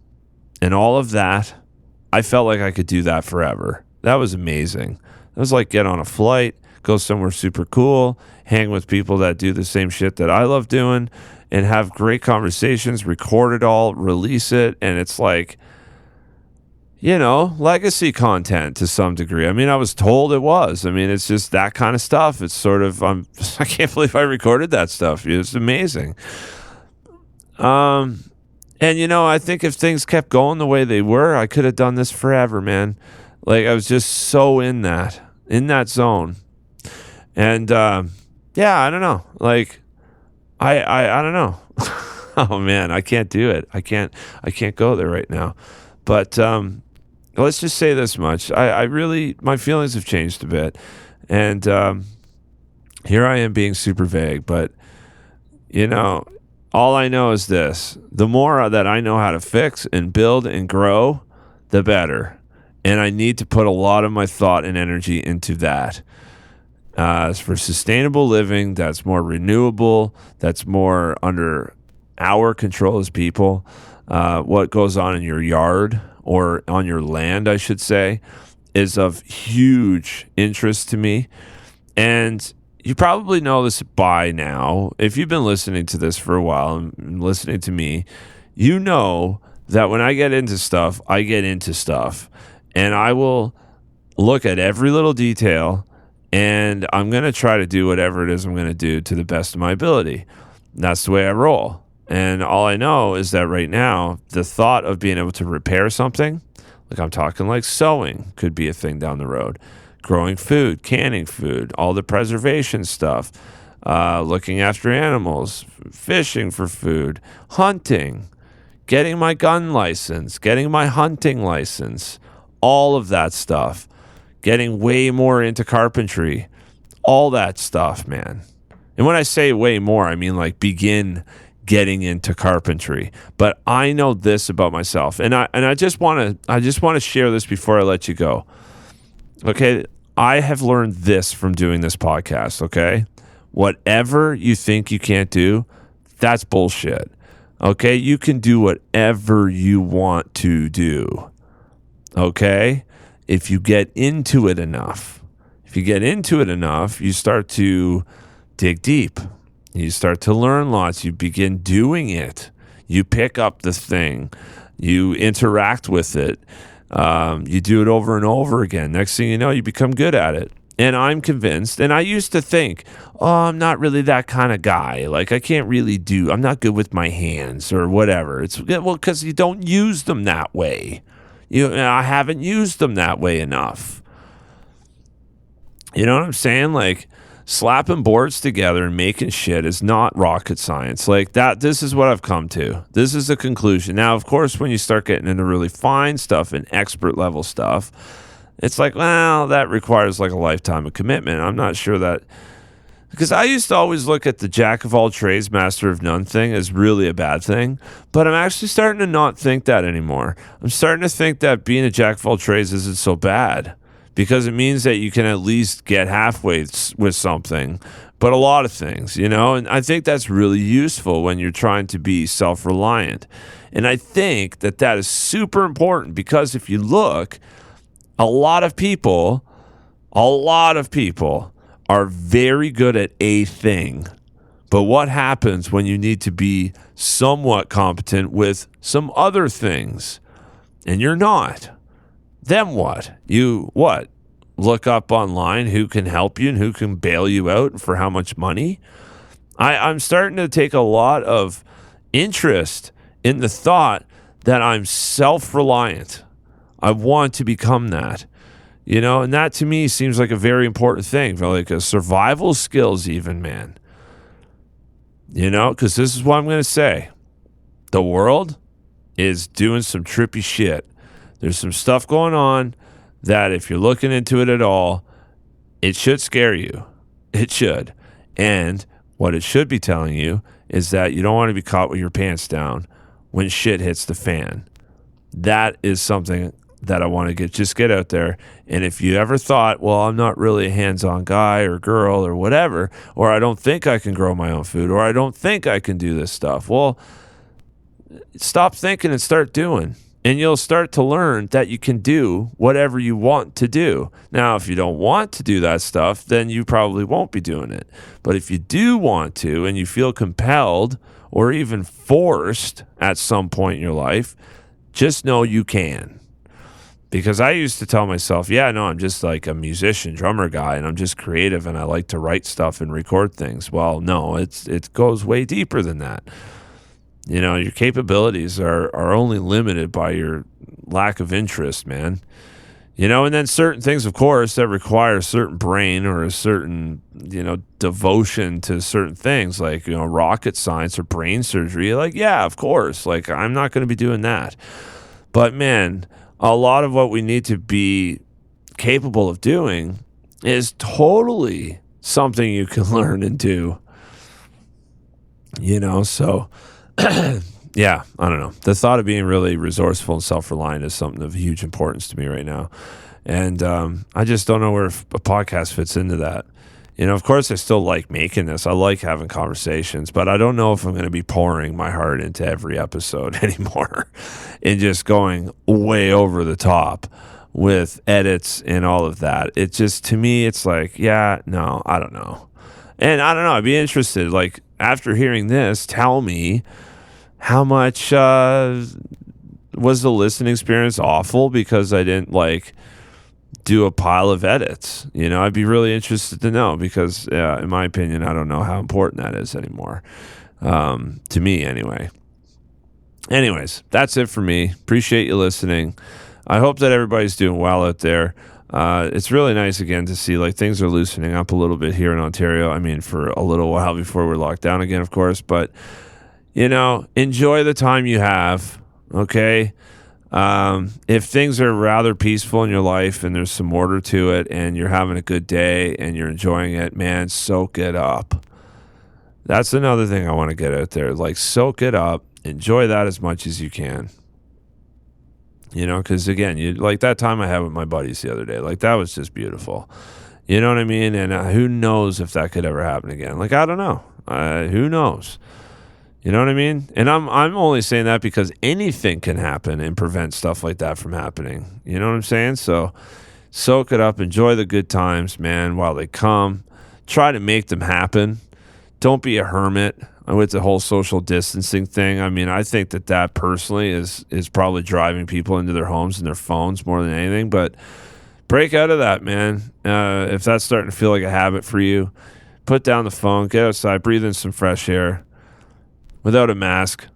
and all of that, I felt like I could do that forever. That was amazing. It was like get on a flight, go somewhere super cool, hang with people that do the same shit that I love doing, and have great conversations, record it all, release it, and it's like, legacy content to some degree. I mean, I was told it was. I mean, it's just that kind of stuff. It's sort of, I can't believe I recorded that stuff. It's amazing. And, I think if things kept going the way they were, I could have done this forever, man. Like, I was just so in that zone. And, I don't know. Like, I don't know. Oh, man, I can't do it. I can't go there right now. But, let's just say this much. I really, my feelings have changed a bit. And, here I am being super vague, but, all I know is this: the more that I know how to fix and build and grow, the better. And I need to put a lot of my thought and energy into that. As for sustainable living, that's more renewable, that's more under our control as people. What goes on in your yard, or on your land, I should say, is of huge interest to me. And you probably know this by now. If you've been listening to this for a while and listening to me, you know that when I get into stuff, I get into stuff. And I will look at every little detail, and I'm going to try to do whatever it is I'm going to do to the best of my ability. And that's the way I roll. And all I know is that right now, the thought of being able to repair something, like I'm talking like sewing, could be a thing down the road. Growing food, canning food, all the preservation stuff, looking after animals, fishing for food, hunting, getting my gun license, getting my hunting license, all of that stuff getting way more into carpentry, all that stuff, man. And when I say way more, I mean like begin getting into carpentry. But I know this about myself, and I just want to share this before I let you go. Okay, I have learned this from doing this podcast. Okay, whatever you think you can't do, that's bullshit. Okay, you can do whatever you want to do. Okay, if you get into it enough. If you get into it enough, you start to dig deep. You start to learn lots. You begin doing it. You pick up the thing. You interact with it. You do it over and over again. Next thing you know, you become good at it. And I'm convinced, and I used to think, I'm not really that kind of guy. Like, I'm not good with my hands or whatever. It's, well, because you don't use them that way. I haven't used them that way enough. You know what I'm saying? Like, slapping boards together and making shit is not rocket science. Like that, this is what I've come to. This is the conclusion. Now, of course, when you start getting into really fine stuff and expert level stuff, it's like, well, that requires like a lifetime of commitment. I'm not sure that, because I used to always look at the jack of all trades, master of none thing as really a bad thing, but I'm actually starting to not think that anymore. I'm starting to think that being a jack of all trades isn't so bad, because it means that you can at least get halfway with something, but a lot of things, and I think that's really useful when you're trying to be self-reliant. And I think that is super important, because if you look, a lot of people are very good at a thing. But what happens when you need to be somewhat competent with some other things and you're not? Then what? Look up online who can help you and who can bail you out and for how much money? I'm starting to take a lot of interest in the thought that I'm self-reliant. I want to become that. And that to me seems like a very important thing, for like a survival skills even, man. Because this is what I'm going to say. The world is doing some trippy shit. There's some stuff going on that if you're looking into it at all, it should scare you. It should. And what it should be telling you is that you don't want to be caught with your pants down when shit hits the fan. That is something that I want to get out there. And if you ever thought, well, I'm not really a hands-on guy or girl or whatever, or I don't think I can grow my own food, or I don't think I can do this stuff, well, stop thinking and start doing. And you'll start to learn that you can do whatever you want to do. Now, if you don't want to do that stuff, then you probably won't be doing it. But if you do want to, and you feel compelled or even forced at some point in your life, just know you can. Because I used to tell myself, I'm just like a musician, drummer guy, and I'm just creative, and I like to write stuff and record things. Well, no, it goes way deeper than that. Your capabilities are only limited by your lack of interest, man. And then certain things, of course, that require a certain brain or a certain, devotion to certain things, like, rocket science or brain surgery. Like, yeah, of course. Like, I'm not going to be doing that. But, man, a lot of what we need to be capable of doing is totally something you can learn and do. So... yeah, I don't know. The thought of being really resourceful and self-reliant is something of huge importance to me right now. And I just don't know where a podcast fits into that. Of course, I still like making this. I like having conversations, but I don't know if I'm going to be pouring my heart into every episode anymore and just going way over the top with edits and all of that. It just, to me, it's like, I don't know. And I don't know. I'd be interested, like, after hearing this, tell me, how much was the listening experience awful because I didn't do a pile of edits? I'd be really interested to know, because in my opinion, I don't know how important that is anymore. To me anyway. Anyways, that's it for me. Appreciate you listening. I hope that everybody's doing well out there. It's really nice again to see things are loosening up a little bit here in Ontario. I mean, for a little while before we're locked down again, of course, but enjoy the time you have. Okay. If things are rather peaceful in your life and there's some order to it and you're having a good day and you're enjoying it, man, soak it up. That's another thing I want to get out there. Like, soak it up. Enjoy that as much as you can. You know, because, again, you like that time I had with my buddies the other day. Like, that was just beautiful. You know what I mean? And who knows if that could ever happen again? Like, I don't know. Who knows? You know what I mean? And I'm only saying that because anything can happen and prevent stuff like that from happening. You know what I'm saying? So soak it up. Enjoy the good times, man, while they come. Try to make them happen. Don't be a hermit with the whole social distancing thing. I mean, I think that personally is probably driving people into their homes and their phones more than anything. But break out of that, man. If that's starting to feel like a habit for you, put down the phone, get outside, breathe in some fresh air. Without a mask.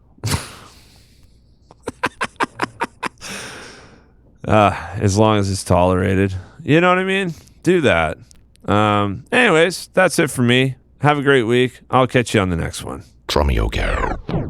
As long as it's tolerated. You know what I mean? Do that. Anyways, that's it for me. Have a great week. I'll catch you on the next one. Drumeo.